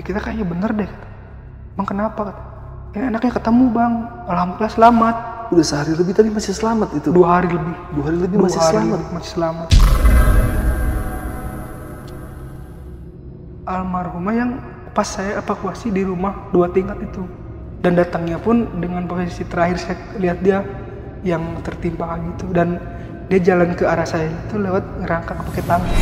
kita kayaknya bener deh. Bang kenapa? Ini anaknya ketemu bang, alhamdulillah selamat. Udah sehari lebih tapi masih selamat itu? 2 hari lebih. 2 hari lebih masih selamat? Masih selamat. Almarhumah yang pas saya evakuasi di rumah 2 tingkat itu. Dan datangnya pun dengan posisi terakhir saya lihat dia yang tertimpa kayak gitu. Dan dia jalan ke arah saya itu lewat ngerangkak pakai tangan.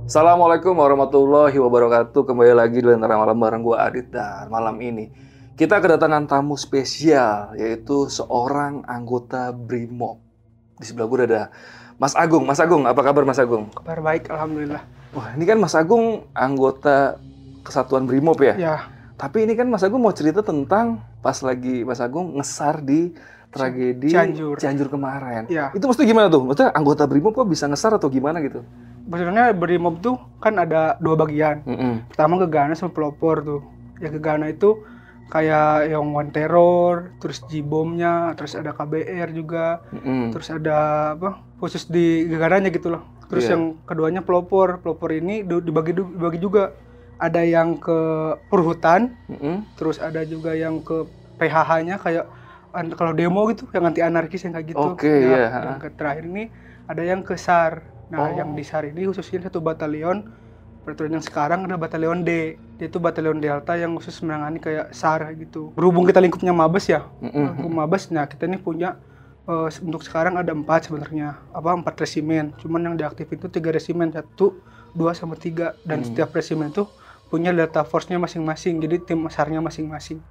Assalamualaikum warahmatullahi wabarakatuh. Kembali lagi di Lentera Malam bareng gue Adit. Dan malam ini kita kedatangan tamu spesial, yaitu seorang anggota BRIMOB. Di sebelah gue ada Mas Agung. Mas Agung, apa kabar Mas Agung? Kabar baik, alhamdulillah. Wah, ini kan Mas Agung anggota Kesatuan BRIMOB ya? Ya. Tapi ini kan Mas Agung mau cerita tentang pas lagi Mas Agung ngesar di tragedi Cianjur kemarin. Ya. Itu maksudnya gimana tuh? Maksudnya anggota BRIMOB kok bisa ngesar atau gimana gitu? Sebenarnya BRIMOB tuh kan ada 2 bagian. Pertama gegana sama pelopor tuh. Ya gegana itu kayak yang one terror, terus J-bomnya, terus ada KBR juga, terus ada apa khusus di gegananya gitu loh. Terus yang keduanya pelopor. Pelopor ini dibagi juga. Ada yang ke perhutan, terus ada juga yang ke PHH-nya kayak kalau demo gitu, yang anti anarkis yang kayak gitu. Yang terakhir ini ada yang ke SAR. Nah, yang di SAR ini khususnya 1 batalion, peraturan yang sekarang ada batalion D. Dia itu batalion Delta yang khusus menangani kayak SAR gitu. Berhubung kita lingkupnya Mabes ya, lingkup Mabes, nah kita ini punya untuk sekarang ada 4 sebenarnya, 4 resimen. Cuman yang diaktif itu 3 resimen, 1, 2, sama 3. Dan setiap resimen itu punya data force-nya masing-masing, jadi tim SAR-nya masing-masing.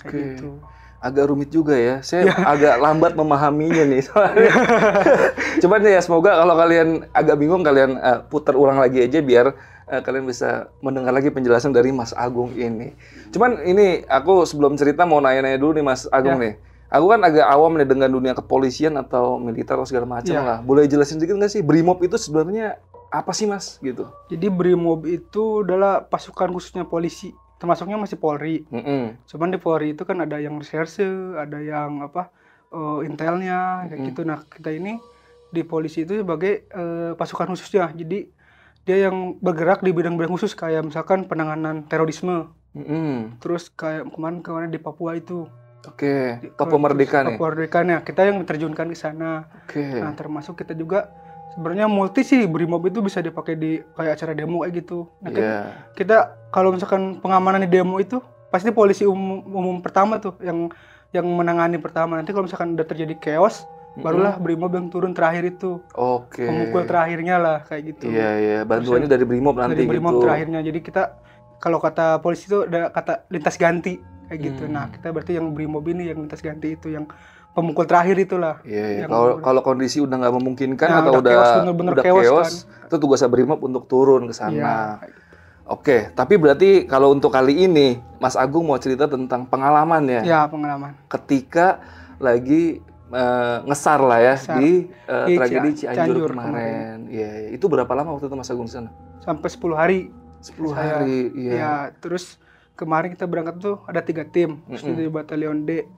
Kayak gitu. Agak rumit juga ya, saya agak lambat memahaminya nih. Cuman ya semoga kalau kalian agak bingung, kalian putar ulang lagi aja biar kalian bisa mendengar lagi penjelasan dari Mas Agung ini. Cuman ini aku sebelum cerita mau nanya-nanya dulu nih Mas Agung nih. Aku kan agak awam nih dengan dunia kepolisian atau militer atau segala macam lah. Boleh jelasin sedikit nggak sih BRIMOB itu sebenarnya apa sih Mas gitu? Jadi BRIMOB itu adalah pasukan khususnya polisi. Termasuknya masih Polri. Cuman di Polri itu kan ada yang reserse, ada yang intelnya kayak gitu. Nah, kita ini di polisi itu sebagai pasukan khususnya. Jadi dia yang bergerak di bidang-bidang khusus kayak misalkan penanganan terorisme. Terus kayak kemarin di Papua itu. Papua Merdeka nih. Papua Merdeka nih, kita yang diterjunkan ke sana. Nah, termasuk kita juga sebenarnya multi sih, BRIMOB itu bisa dipakai di kayak acara demo kayak gitu. Nah, kita kalau misalkan pengamanan di demo itu pasti polisi umum pertama tuh yang menangani pertama. Nanti kalau misalkan udah terjadi chaos, barulah BRIMOB yang turun terakhir itu. Pemukul terakhirnya lah kayak gitu. Iya, bantuannya dari BRIMOB nanti dari BRIMOB gitu. terakhirnya. Jadi kita kalau kata polisi itu ada kata lintas ganti kayak gitu. Nah, kita berarti yang BRIMOB ini yang lintas ganti itu yang pemukul terakhir itulah. Kalau kondisi udah nggak memungkinkan atau udah chaos, kan? Itu tugasnya BRIMOB untuk turun ke sana. Tapi berarti kalau untuk kali ini Mas Agung mau cerita tentang pengalaman ya? Ya, pengalaman. Ketika lagi ngesar lah ya di tragedi Cianjur kemarin. Itu berapa lama waktu itu Mas Agung di sana? Sampai 10 hari. 10 hari. Ya, terus kemarin kita berangkat tuh ada 3 tim, dari batalion D.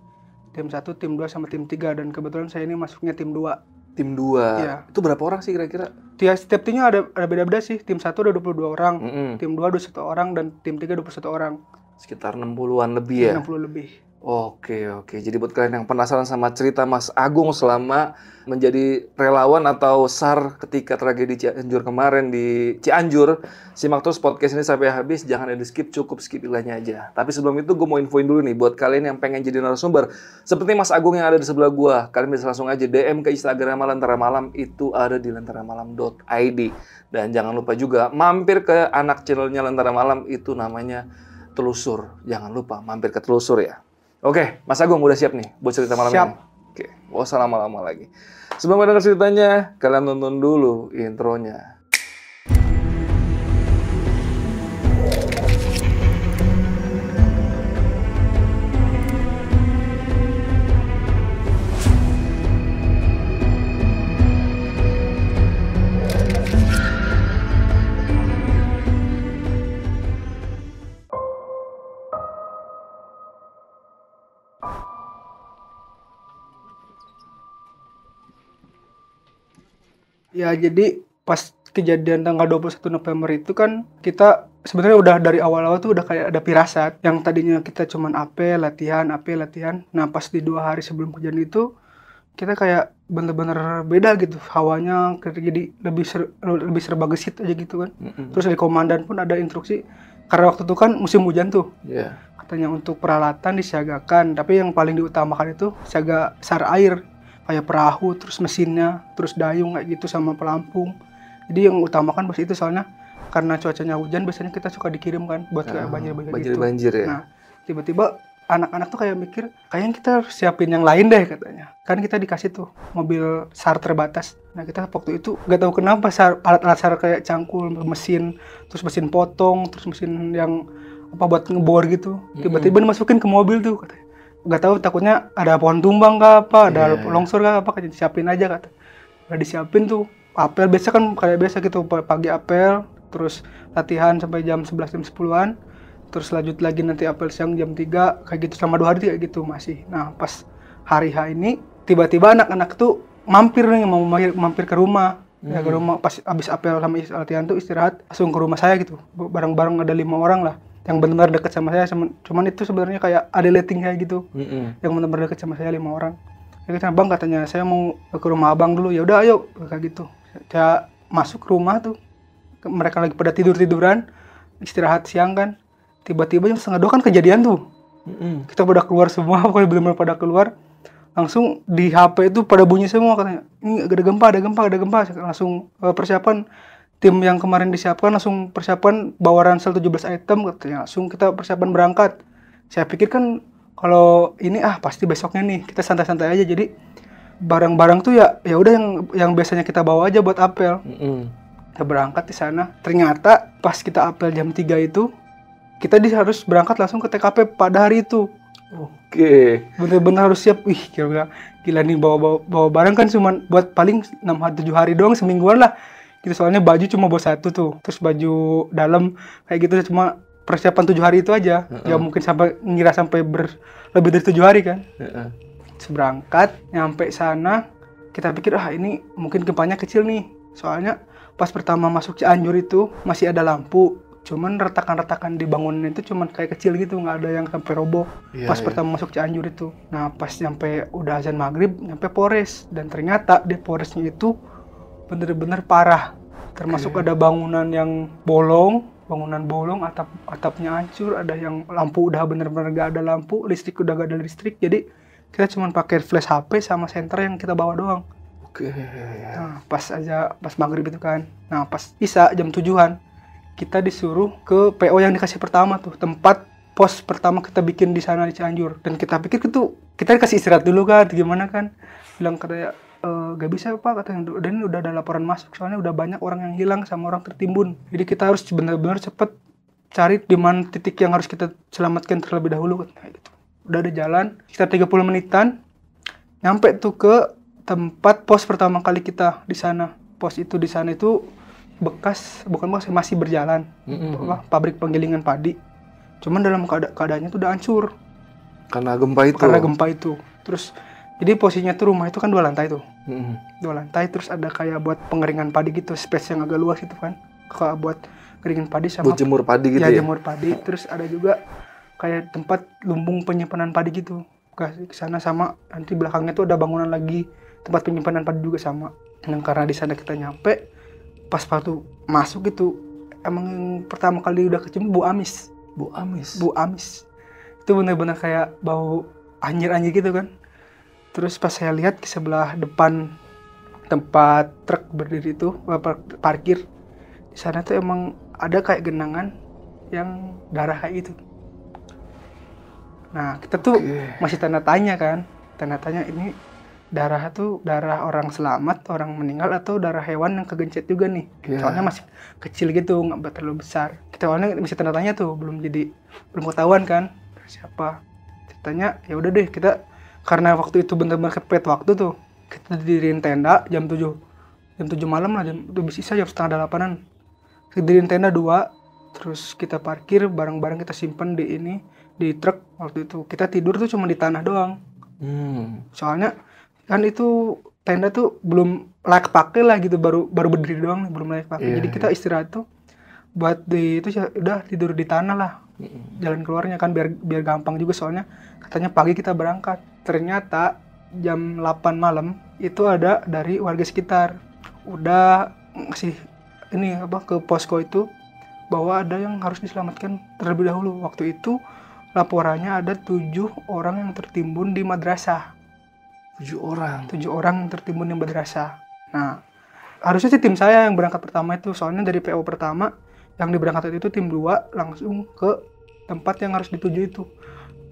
Tim 1, tim 2, sama tim 3. Dan kebetulan saya ini masuknya tim 2. Tim 2? Itu berapa orang sih kira-kira? Setiap timnya ada beda-beda sih. Tim 1 ada 22 orang, tim 2 21 orang, dan tim 3 21 orang. Sekitar 60-an lebih ya? 60 lebih. Oke. Jadi buat kalian yang penasaran sama cerita Mas Agung selama menjadi relawan atau SAR ketika tragedi Cianjur kemarin di Cianjur, simak terus podcast ini sampai habis, jangan ada skip, cukup skip ilahnya aja. Tapi sebelum itu gue mau infoin dulu nih buat kalian yang pengen jadi narasumber seperti Mas Agung yang ada di sebelah gue, kalian bisa langsung aja DM ke Instagram Lentera Malam, itu ada di lenteramalam.id. Dan jangan lupa juga mampir ke anak channelnya Lentera Malam, itu namanya Telusur. Jangan lupa mampir ke Telusur ya. Oke, Mas Agung udah siap nih buat cerita malam ini? Oke, gak usah lama-lama lagi. Sebelum mendengar ceritanya, kalian tonton dulu intronya. Ya jadi pas kejadian tanggal 21 November itu kan kita sebenarnya udah dari awal-awal tuh udah kayak ada firasat. Yang tadinya kita cuman apel, latihan. Nah pas di 2 hari sebelum kejadian itu kita kayak bener-bener beda gitu hawanya, jadi lebih serba gesit aja gitu kan. Terus dari komandan pun ada instruksi karena waktu itu kan musim hujan tuh. Katanya untuk peralatan disiagakan, tapi yang paling diutamakan itu siaga SAR air kayak perahu, terus mesinnya, terus dayung kayak gitu sama pelampung. Jadi yang utamakan bos itu soalnya karena cuacanya hujan biasanya kita suka dikirim kan buat kayak banjir ya. Nah, tiba-tiba anak-anak tuh kayak mikir, kayaknya kita harus siapin yang lain deh katanya. Kan kita dikasih tuh mobil SAR terbatas. Nah kita waktu itu gak tahu kenapa alat-alat SAR kayak cangkul, mesin, terus mesin potong, terus mesin yang apa buat ngebor gitu. Tiba-tiba dimasukin ke mobil tuh katanya. Gak tahu takutnya ada pohon tumbang kah apa, ada longsor kah apa, kayak disiapin aja kata. Udah disiapin tuh. Apel biasa kan kayak biasa gitu, pagi apel, terus latihan sampai jam 11 jam 10-an. Terus lanjut lagi nanti apel siang jam 3 kayak gitu selama 2 hari kayak gitu masih. Nah pas hari H ini tiba-tiba anak-anak tuh mampir nih mau mampir ke rumah. Ya ke rumah pas abis apel sama latihan tuh istirahat langsung ke rumah saya gitu. Bareng-bareng ada 5 orang lah yang benar-benar dekat sama saya. Cuman itu sebenarnya kayak ada letting kayak gitu. Yang benar-benar dekat sama saya 5 orang. Ya kita bang katanya saya mau ke rumah abang dulu. Ya udah ayo kayak gitu. Saya masuk ke rumah tuh. Mereka lagi pada tiduran istirahat siang kan. Tiba-tiba jam 1:30 kan kejadian tuh. Kita pada keluar semua, pokoknya benar-benar pada keluar. Langsung di HP itu pada bunyi semua katanya. Ini ada gempa. Langsung persiapan tim yang kemarin disiapkan langsung persiapan bawa ransel 17 item katanya. Langsung kita persiapan berangkat. Saya pikir kan kalau ini pasti besoknya nih. Kita santai-santai aja. Jadi barang-barang tuh ya udah yang biasanya kita bawa aja buat apel. Kita berangkat di sana. Ternyata pas kita apel jam 3 itu kita harus berangkat langsung ke TKP pada hari itu. Oke. Bener-bener harus siap. Gila nih bawa barang kan cuma buat paling 6-7 hari doang, semingguan lah. Gitu soalnya baju cuma bawa 1 tuh. Terus baju dalam kayak gitu cuma persiapan 7 hari itu aja. Ya mungkin sampai lebih dari 7 hari kan. Berangkat, nyampe sana kita pikir ini mungkin gempanya kecil nih. Soalnya pas pertama masuk Cianjur itu masih ada lampu. Cuman retakan-retakan di bangunan itu cuman kayak kecil gitu, nggak ada yang sampai roboh. Pas pertama masuk Cianjur itu. Nah pas nyampe udah azan maghrib, nyampe Polres. Dan ternyata di Polresnya itu bener-bener parah. Termasuk ada bangunan yang bolong, atapnya hancur, ada yang lampu udah bener-bener gak ada lampu, listrik udah gak ada listrik. Jadi kita cuman pakai flash HP sama senter yang kita bawa doang. Nah pas maghrib itu kan. Nah pas Isya jam 7-an. Kita disuruh ke PO yang dikasih pertama tuh, tempat pos pertama kita bikin di sana di Cianjur. Dan kita pikir itu kita dikasih istirahat dulu kan, gimana kan? Bilang katanya gak bisa pak, katanya dan udah ada laporan masuk soalnya udah banyak orang yang hilang sama orang tertimbun. Jadi kita harus benar-benar cepet cari di mana titik yang harus kita selamatkan terlebih dahulu kan, gitu. Udah ada jalan sekitar 30 menitan nyampe tuh ke tempat pos pertama kali kita di sana. Pos itu di sana itu masih berjalan, pabrik penggilingan padi. Cuman dalam keadaannya tuh udah hancur karena gempa itu. Terus jadi posisinya tuh rumah itu kan 2 lantai tuh. 2 lantai terus ada kayak buat pengeringan padi gitu, space yang agak luas itu kan. Kayak buat keringin padi sama buat jemur padi gitu ya. Jemur padi. Terus ada juga kayak tempat lumbung penyimpanan padi gitu. Ke sana sama nanti belakangnya tuh ada bangunan lagi tempat penyimpanan padi juga sama. Dan karena di sana kita nyampe pas waktu masuk itu emang pertama kali udah kecium bau amis. Itu benar-benar kayak bau anjir gitu kan. Terus pas saya lihat ke sebelah depan tempat truk berdiri itu parkir, di sana tuh emang ada kayak genangan yang darah kayak gitu. Nah kita tuh masih tanda tanya ini darah tuh darah orang selamat, orang meninggal, atau darah hewan yang kegencet juga nih. Soalnya masih kecil gitu, nggak terlalu besar. Kita awalnya masih tanda tanya tuh, belum ketahuan kan siapa. Ceritanya ya udah deh kita, karena waktu itu benar-benar kepet waktu tuh, kita diriin tenda jam 7 malam lah, udah bisa jam 7:30. Kita diriin tenda 2, terus kita parkir barang-barang kita simpen di truk. Waktu itu kita tidur tuh cuma di tanah doang. Soalnya kan itu tenda tuh belum layak pakai lah gitu, baru berdiri doang nih, belum layak pakai. Iya, Jadi kita istirahat tuh buat di itu udah tidur di tanah lah. Jalan keluarnya kan biar gampang juga, soalnya katanya pagi kita berangkat. Ternyata jam 8 malam itu ada dari warga sekitar udah ngasih ini ke posko itu bahwa ada yang harus diselamatkan terlebih dahulu. Waktu itu laporannya ada 7 orang yang tertimbun di madrasah. 7 orang. 7 orang yang tertimbun di madrasah. Nah, harusnya sih tim saya yang berangkat pertama itu, soalnya dari PO pertama yang diberangkatkan itu tim 2 langsung ke tempat yang harus dituju itu.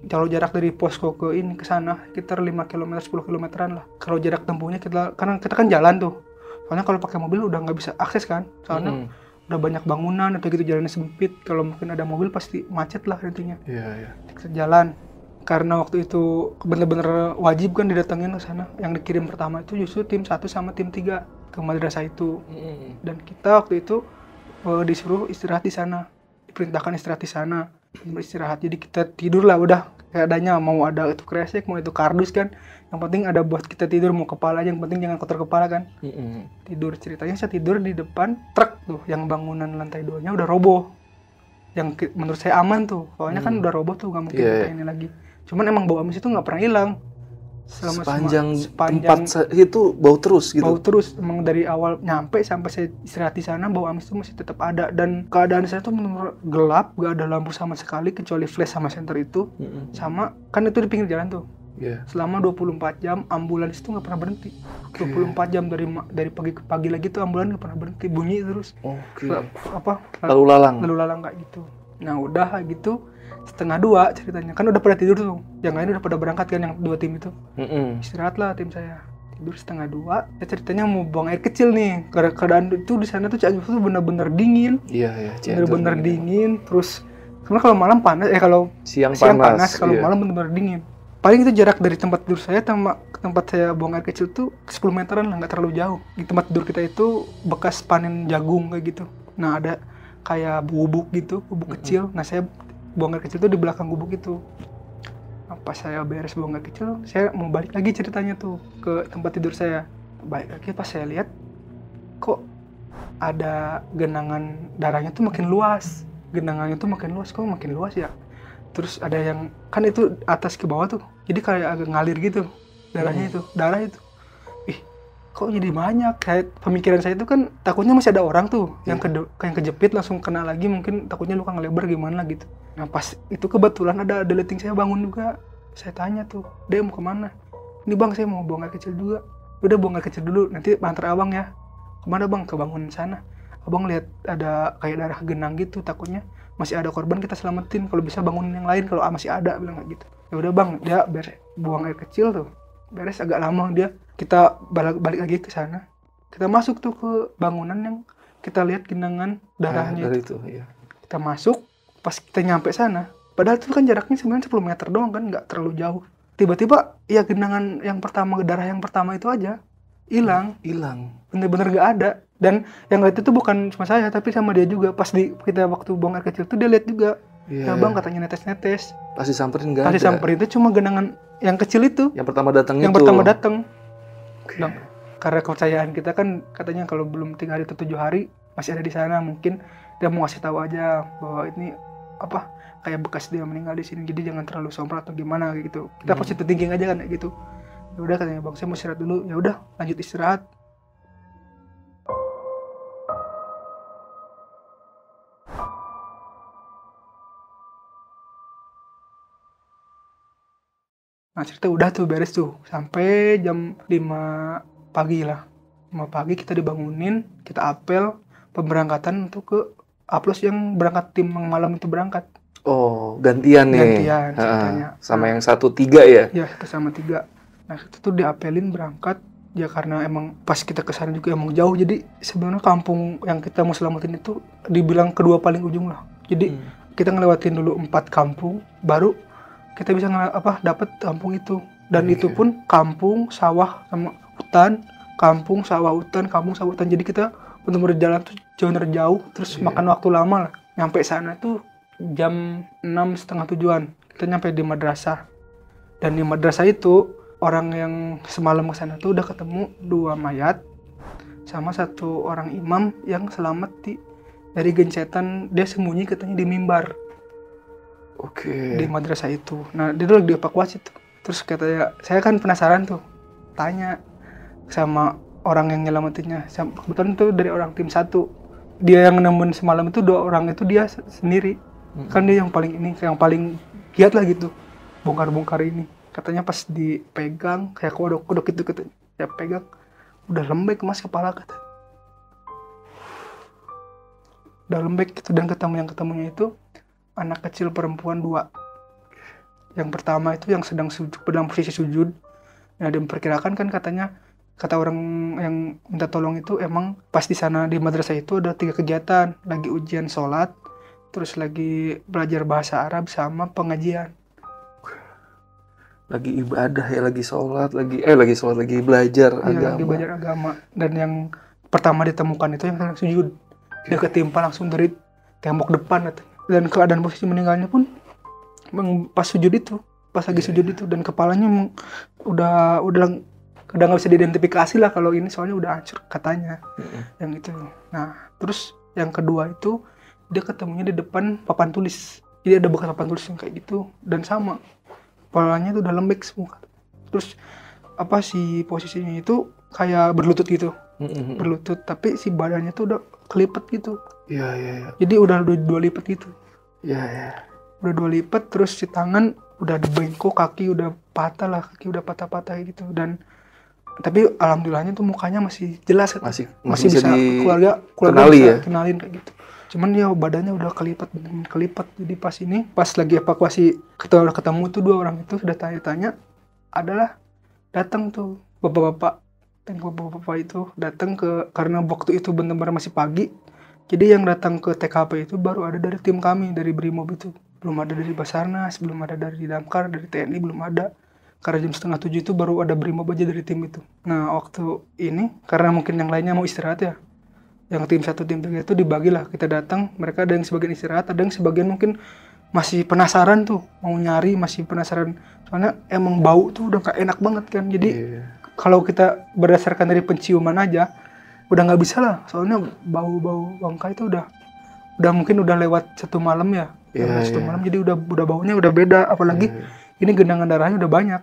Kalau jarak dari posko ke sana sekitar 5 km 10 kilometeran lah. Kalau jarak tempuhnya karena kita kan jalan tuh. Soalnya kalau pakai mobil udah nggak bisa akses kan. Soalnya udah banyak bangunan atau gitu, jalannya sempit. Kalau mungkin ada mobil pasti macet lah intinya. Iya. Kita jalan. Karena waktu itu bener-bener wajib kan didatengin ke sana. Yang dikirim pertama itu justru tim 1 sama tim 3 ke madrasah itu. Dan kita waktu itu disuruh istirahat di sana. Diperintahkan istirahat di sana. Beristirahat, jadi kita tidur lah udah kayak adanya, mau ada itu kresek, mau itu kardus kan, yang penting ada buat kita tidur, mau kepala aja yang penting jangan kotor kepala kan. Tidur, ceritanya saya tidur di depan truk tuh yang bangunan lantai 2-nya udah roboh, yang menurut saya aman tuh, soalnya kan udah roboh tuh, gak mungkin kayak ini lagi. Cuman emang bau amis itu gak pernah hilang sepanjang tempat itu bau terus gitu. Bau terus, emang dari awal nyampe sampai saya istirahat di sana bau amis itu masih tetap ada. Dan keadaan saya tuh benar-benar gelap, gak ada lampu sama sekali kecuali flash sama senter itu. Sama kan itu di pinggir jalan tuh. Selama 24 jam ambulans itu gak pernah berhenti. 24 jam dari pagi ke pagi lagi tuh ambulans gak pernah berhenti, bunyi terus. Lalu lalang kayak gitu. Nah udah gitu 1:30 ceritanya, kan udah pada tidur tuh, yang lain udah pada berangkat kan, yang 2 tim itu. Istirahat lah tim saya, tidur 1:30. Ya ceritanya mau buang air kecil nih, keadaan itu di sana tuh Cianjur tuh bener-bener dingin. Bener-bener dingin. Terus karena kalau malam panas, kalau siang panas, kalau malam bener-bener dingin. Paling itu jarak dari tempat tidur saya sama tempat saya buang air kecil tuh 10 meteran lah, nggak terlalu jauh. Di tempat tidur kita itu bekas panen jagung kayak gitu. Nah ada kayak bubuk gitu, bubuk kecil. Nah saya buang air kecil tuh di belakang gubuk itu. Pas saya beres buang air kecil, saya mau balik lagi ceritanya tuh ke tempat tidur saya. Balik lagi pas saya lihat, kok ada genangan darahnya tuh makin luas. Kok makin luas ya? Terus ada yang, kan itu atas ke bawah tuh, jadi kayak agak ngalir gitu darahnya itu, darah itu. Kok jadi banyak? Kayak pemikiran saya itu kan takutnya masih ada orang tuh yang kejepit langsung kena lagi, mungkin takutnya luka ngelebar gimana gitu. Nah pas itu kebetulan ada deleting saya bangun juga. Saya tanya tuh, "Dek mau kemana?" "Ini bang, saya mau buang air kecil juga." "Udah buang air kecil dulu, nanti antar abang ya." "Kemana bang?" "Ke bangunan sana." "Abang lihat ada kayak darah genang gitu, takutnya masih ada korban, kita selamatin. Kalau bisa bangunin yang lain kalau masih ada," bilang kayak gitu. Ya udah bang, dia buang air kecil tuh. Beres agak lama kita balik lagi ke sana. Kita masuk tuh ke bangunan yang kita lihat genangan darahnya itu. Kita masuk, pas kita nyampe sana, padahal itu kan jaraknya sebenarnya 10 meter doang kan, nggak terlalu jauh. Tiba-tiba ya genangan yang pertama, darah yang pertama itu aja hilang. Bener-bener nggak ada. Dan yang lihat itu bukan cuma saya, tapi sama dia juga. Pas kita waktu buang air kecil tuh dia lihat juga. Ya bang, katanya netes-netes. Pas disamperin nggak ada. Pas disamperin itu cuma genangan yang kecil itu. Yang pertama datang. Nah, karena kepercayaan kita kan katanya kalau belum 3 hari atau 7 hari masih ada di sana, mungkin dia mau ngasih tahu aja bahwa ini kayak bekas dia meninggal di sini, jadi jangan terlalu sombong atau gimana kayak gitu. Kita positive thinking aja kan kayak gitu. Ya udah katanya, bang saya mau istirahat dulu. Ya udah lanjut istirahat. Nah cerita udah tuh beres tuh sampai jam 5 pagi lah. 5 pagi kita dibangunin, kita apel pemberangkatan untuk ke Aplos yang berangkat tim yang malam itu berangkat. Oh, gantian nih. Gantian ceritanya. Sama yang 1-3 ya? Iya, 1-3. Nah itu tuh diapelin berangkat. Ya karena emang pas kita kesana juga emang jauh, jadi sebenarnya kampung yang kita mau selamatin itu dibilang kedua paling ujung lah. Jadi kita ngelewatin dulu 4 kampung, baru kita bisa dapat kampung itu. Dan itu pun kampung, sawah, sama hutan. Kampung, sawah, hutan, kampung, sawah, hutan. Jadi kita benar-benar jalan tuh jauh, terus makan waktu lama lah. Nyampe sana tuh jam 6, setengah 7-an. Kita nyampe di madrasah. Dan di madrasah itu orang yang semalam ke sana tuh udah ketemu 2 mayat sama 1 orang imam yang selamat dari gencetan, dia sembunyi katanya di mimbar. Oke. Di madrasah itu. Nah, dia tuh lagi dievakuasi tuh. Terus katanya, saya kan penasaran tuh, tanya sama orang yang nyelamatinnya. Kebetulan tuh dari orang tim 1. Dia yang nemuin semalam itu 2 orang itu dia sendiri. Kan dia yang paling giat lah gitu. Bongkar-bongkar ini. Katanya pas dipegang kayak kodok-kodok gitu katanya. Ya pegang udah lembek mas kepala katanya. Udah lembek gitu, dan ketemunya itu anak kecil perempuan 2. Yang pertama itu yang sedang dalam posisi sujud. Nah, diperkirakan kan katanya, kata orang yang minta tolong itu emang pas di sana di madrasah itu ada 3 kegiatan, lagi ujian sholat, terus lagi belajar bahasa Arab sama pengajian. Lagi ibadah ya, lagi sholat, lagi belajar agama. Lagi belajar agama. Dan yang pertama ditemukan itu yang sedang sujud. Dia ketimpa langsung dari tembok depan katanya. Dan keadaan posisi meninggalnya pun pas sujud itu, pas lagi sujud itu, dan kepalanya udah nggak bisa diidentifikasi lah kalau ini, soalnya udah hancur katanya. Yang itu. Nah, terus yang kedua itu dia ketemunya di depan papan tulis. Jadi ada bekas papan tulis yang kayak gitu, dan sama kepalanya itu udah lembek semua. Terus posisinya itu kayak berlutut gitu. Berlutut, tapi si badannya tuh udah kelipet gitu. Iya. Jadi udah 2 lipat gitu. Iya. Udah 2 lipat, terus si tangan udah dibengkok, kaki udah patah-patah gitu. Dan tapi alhamdulillahnya tuh mukanya masih jelas, masih bisa keluarga kenali bisa ya? Kenalin kayak gitu. Cuman ya badannya udah kelipat. Jadi pas lagi evakuasi ketemu tuh 2 orang itu, sudah tanya-tanya, adalah datang tuh bapak-bapak itu datang karena waktu itu benar-benar masih pagi. Jadi yang datang ke TKP itu baru ada dari tim kami, dari Brimob itu. Belum ada dari Basarnas, belum ada dari Damkar, dari TNI belum ada. Karena jam 6:30 itu baru ada Brimob aja dari tim itu. Nah, waktu ini karena mungkin yang lainnya mau istirahat ya. Yang tim 1, tim 3 itu dibagilah, kita datang, mereka ada yang sebagian istirahat, ada yang sebagian mungkin masih penasaran tuh, mau nyari, masih penasaran. Soalnya emang bau tuh udah gak enak banget kan. Jadi kalau kita berdasarkan dari penciuman aja, udah nggak bisa lah. Soalnya bau bangkai itu udah mungkin udah lewat 1 malam ya. Malam, jadi udah baunya udah beda. Apalagi ini genangan darahnya udah banyak.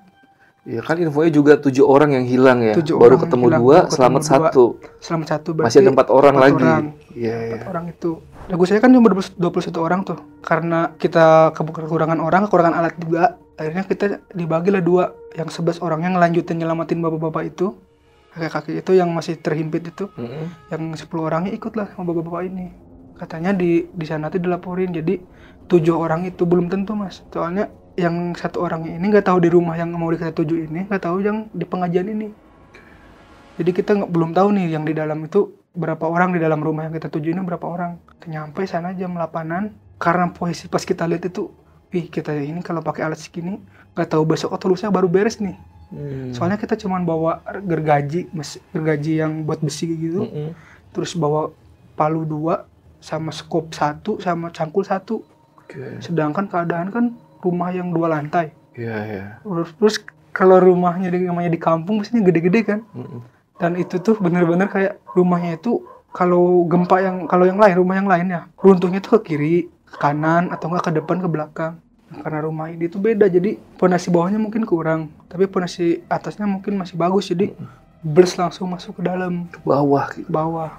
Iya kan, infonya juga 7 orang yang hilang ya. Baru ketemu 2, selamat 1. Selamat 1, berarti masih ada 4 orang lagi. 4 orang itu. Lagu saya kan cuma 21 orang tuh. Karena kita kekurangan alat juga. Akhirnya kita dibagilah 2. Yang 11 orangnya ngelanjutin nyelamatin bapak-bapak itu. Kakek-kakek itu yang masih terhimpit itu. Yang 10 orangnya ikutlah sama bapak-bapak ini. Katanya di sana tuh dilaporin. Jadi 7 orang itu belum tentu mas. Soalnya yang 1 orang ini nggak tahu di rumah yang mau kita tuju ini, nggak tahu yang di pengajian ini. Jadi kita belum tahu nih yang di dalam itu berapa orang, di dalam rumah yang kita tuju ini berapa orang. Nyampe sana jam 8-an, karena posisi pas kita lihat itu, kita ini kalau pakai alat segini nggak tahu besok atau lusa baru beres nih. Soalnya kita cuman bawa gergaji yang buat besi gitu, terus bawa palu 2 sama skop 1 sama cangkul 1. Sedangkan keadaan kan rumah yang 2 lantai. Iya. Terus kalau rumahnya namanya di kampung biasanya gede-gede kan. Dan itu tuh bener-bener kayak rumahnya itu kalau gempa kalau yang lain, rumah yang lain ya, runtuhnya tuh ke kiri, ke kanan, atau enggak ke depan, ke belakang. Karena rumah ini tuh beda, jadi pondasi bawahnya mungkin kurang, tapi pondasi atasnya mungkin masih bagus, jadi bers langsung masuk ke dalam. Ke bawah.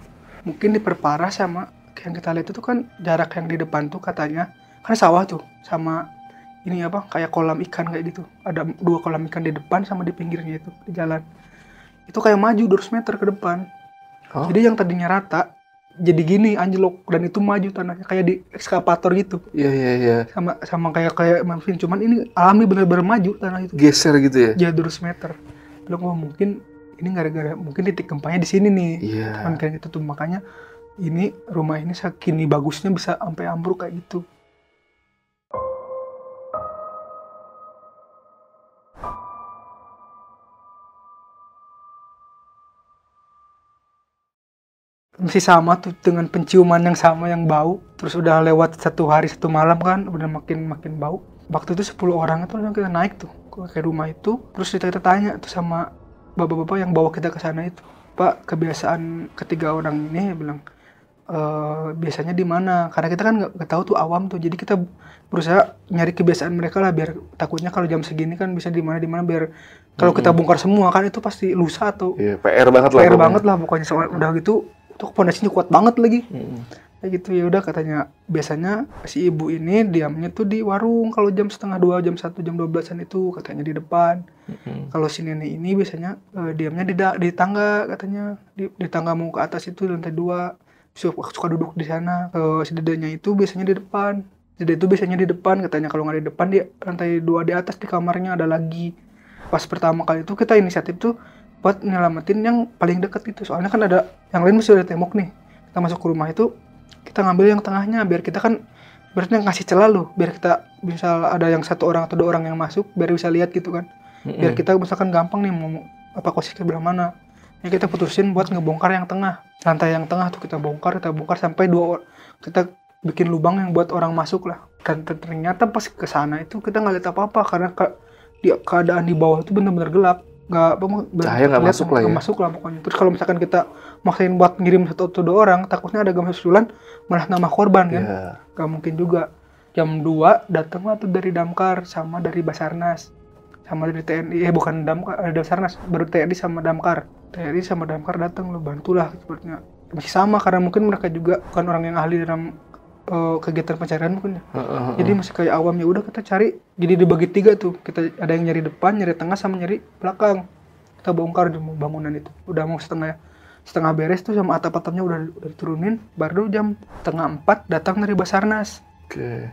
Mungkin diperparah sama yang kita lihat itu kan jarak yang di depan tuh katanya, kan sawah tuh, sama ini kayak kolam ikan kayak gitu. Ada 2 kolam ikan di depan sama di pinggirnya itu, di jalan. Itu kayak maju 200 meter ke depan. Jadi yang tadinya rata, jadi gini anjlok, dan itu maju tanahnya kayak di ekskavator gitu. Iya. Sama kayak mesin, cuman ini alami bener-bener maju tanah itu. Geser gitu ya? Ya 200 meter. Bilang mungkin ini gara-gara mungkin titik gempanya di sini nih. Iya. Cuman kayak gitu tuh, makanya ini rumah ini sakini bagusnya bisa sampai ambruk kayak gitu. Masih sama tuh, dengan penciuman yang sama, yang bau. Terus udah lewat 1 hari 1 malam kan, udah makin bau. Waktu itu 10 orang itu langsung kita naik tuh ke rumah itu, terus kita tanya tuh sama bapak-bapak yang bawa kita ke sana itu, Pak, kebiasaan ketiga orang ini, bilang biasanya di mana? Karena kita kan nggak tahu tuh, awam tuh, jadi kita berusaha nyari kebiasaan mereka lah, biar takutnya kalau jam segini kan bisa di mana biar kalau kita bongkar semua kan itu pasti lusa tuh. Iya, PR banget lah. PR banget lah pokoknya. Soalnya udah gitu tuh pondasinya kuat banget lagi. Kayak gitu. Ya udah, katanya biasanya si ibu ini diamnya tuh di warung kalau jam 1:30, jam 1, jam 12-an itu katanya di depan. Kalau si nenek ini biasanya diamnya di tangga, katanya di tangga mau ke atas itu lantai 2. Suka duduk di sana. Si dedenya itu biasanya di depan. Dede itu biasanya di depan, katanya. Kalau nggak di depan, di lantai 2 di atas di kamarnya ada lagi. Pas pertama kali itu kita inisiatif tuh buat nyelamatin yang paling deket itu. Soalnya kan ada yang lain masih ada tembok nih. Kita masuk ke rumah itu, kita ngambil yang tengahnya biar kita kan berarti ngasih celah loh, biar kita misal ada yang 1 orang atau 2 orang yang masuk biar bisa lihat gitu kan. Biar kita misalkan gampang nih mau apa posisi sebelah mana. Ya kita putusin buat ngebongkar yang tengah. Lantai yang tengah tuh kita bongkar sampai 2 kita bikin lubang yang buat orang masuk lah. Dan ternyata pas ke sana itu kita nggak lihat apa-apa karena keadaan di bawah itu benar-benar gelap. Cahaya nggak masuk lah ya. Nggak masuk lah pokoknya. Terus kalau misalkan kita maksain buat ngirim 1 atau 2 orang, takutnya ada gempa susulan malah nambah korban kan. Nggak mungkin juga. Jam 2 datang lah tuh dari Damkar sama dari Basarnas. Sama dari TNI, bukan Damkar, ada Basarnas, baru TNI sama Damkar. TNI sama Damkar datang lo, bantulah sepertinya. Masih sama karena mungkin mereka juga bukan orang yang ahli dalam kegiatan pencarian mungkin ya. Jadi masih kayak awam. Ya udah kita cari, jadi dibagi 3 tuh. Kita ada yang nyari depan, nyari tengah, sama nyari belakang. Kita bongkar di bangunan itu. Udah mau setengah beres tuh, sama atap-atapnya udah diturunin. Baru jam 3:30 datang dari Basarnas. Oke.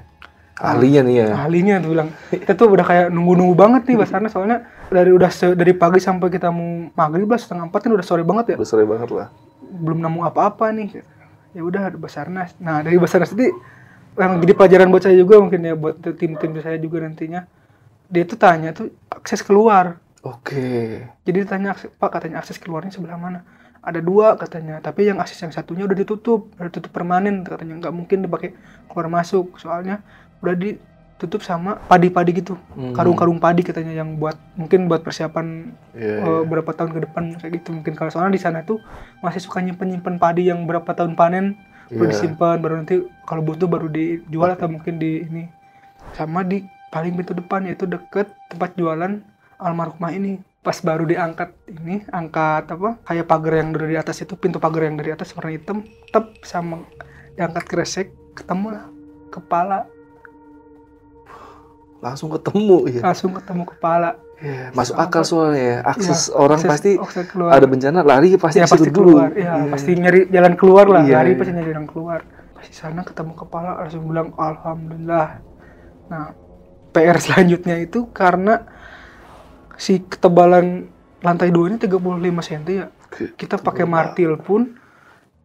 Ahlinya nih ya. Ahlinya tuh bilang. Kita tuh udah kayak nunggu banget nih Basarnas, soalnya dari pagi sampai kita mau maghrib lah 3:30 kan udah sore banget ya. Udah sore banget lah. Belum nemu apa-apa nih. Ya udah ada Basarnas. Nah, dari Basarnas itu yang jadi pelajaran buat saya juga mungkin ya, buat tim-tim saya juga nantinya. Dia tuh tanya tuh akses keluar. Oke. Jadi ditanya, Pak, katanya akses keluarnya sebelah mana? Ada 2 katanya, tapi yang akses yang satunya udah ditutup permanen katanya, nggak mungkin dipakai keluar masuk, soalnya udah ditutup sama padi-padi gitu, karung-karung padi katanya, yang mungkin buat persiapan berapa tahun ke depan kayak gitu mungkin. Kalau soalnya di sana tuh masih suka nyimpen padi yang berapa tahun panen, baru disimpan, baru nanti kalau butuh baru dijual atau mungkin di ini. Sama di paling pintu depan, yaitu deket tempat jualan almarhumah ini. Pas baru angkat apa, kayak pagar yang dari atas itu, pintu pagar yang dari atas warna hitam, sama diangkat kresek, ketemu lah kepala. Langsung ketemu ya. Langsung ketemu kepala. Masuk akal soalnya ya. Akses orang pasti ada bencana lari pasti ke situ dulu. Pasti nyari jalan keluar lah. Lari pasti nyari jalan keluar. Pas di sana ketemu kepala, langsung bilang alhamdulillah. Nah, PR selanjutnya itu karena si ketebalan lantai 2 ini 35 cm ya. Kita pakai martil pun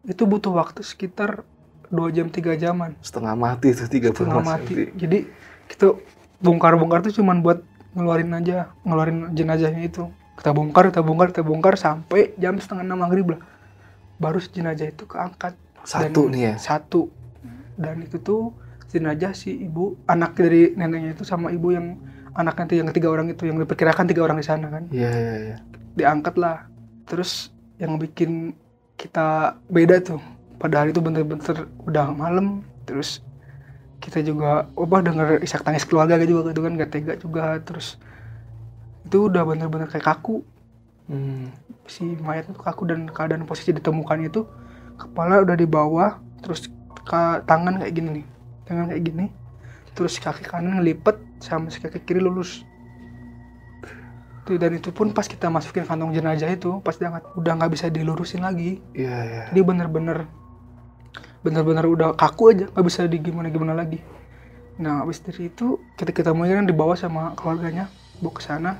itu butuh waktu sekitar 2 jam 3 jaman. Setengah mati tuh 35 cm. Jadi kita bongkar-bongkar tuh cuman buat ngeluarin jenazahnya itu. Kita bongkar sampai jam 5:30 maghrib lah. Baru jenazah itu keangkat. Satu nih ya? Satu. Dan itu tuh jenazah si ibu, anak dari neneknya itu sama ibu yang anaknya yang 3 orang itu, yang diperkirakan 3 orang di sana kan. Iya. Diangkat lah. Terus yang bikin kita beda tuh, pada hari itu bener-bener udah malam, terus kita juga denger isak tangis keluarga juga gitu kan, gak tega juga. Terus itu udah bener-bener kayak kaku. Si mayat itu kaku, dan keadaan posisi ditemukannya itu kepala udah di bawah, terus tangan kayak gini nih, terus kaki kanan ngelipet sama si kaki kiri lurus. Dan itu pun pas kita masukin kantong jenazah itu, pas diangkat udah nggak bisa dilurusin lagi. Iya. Jadi bener-bener udah kaku aja, nggak bisa gimana lagi. Nah, abis dari itu kita mau kan dibawa sama keluarganya, bawa ke sana.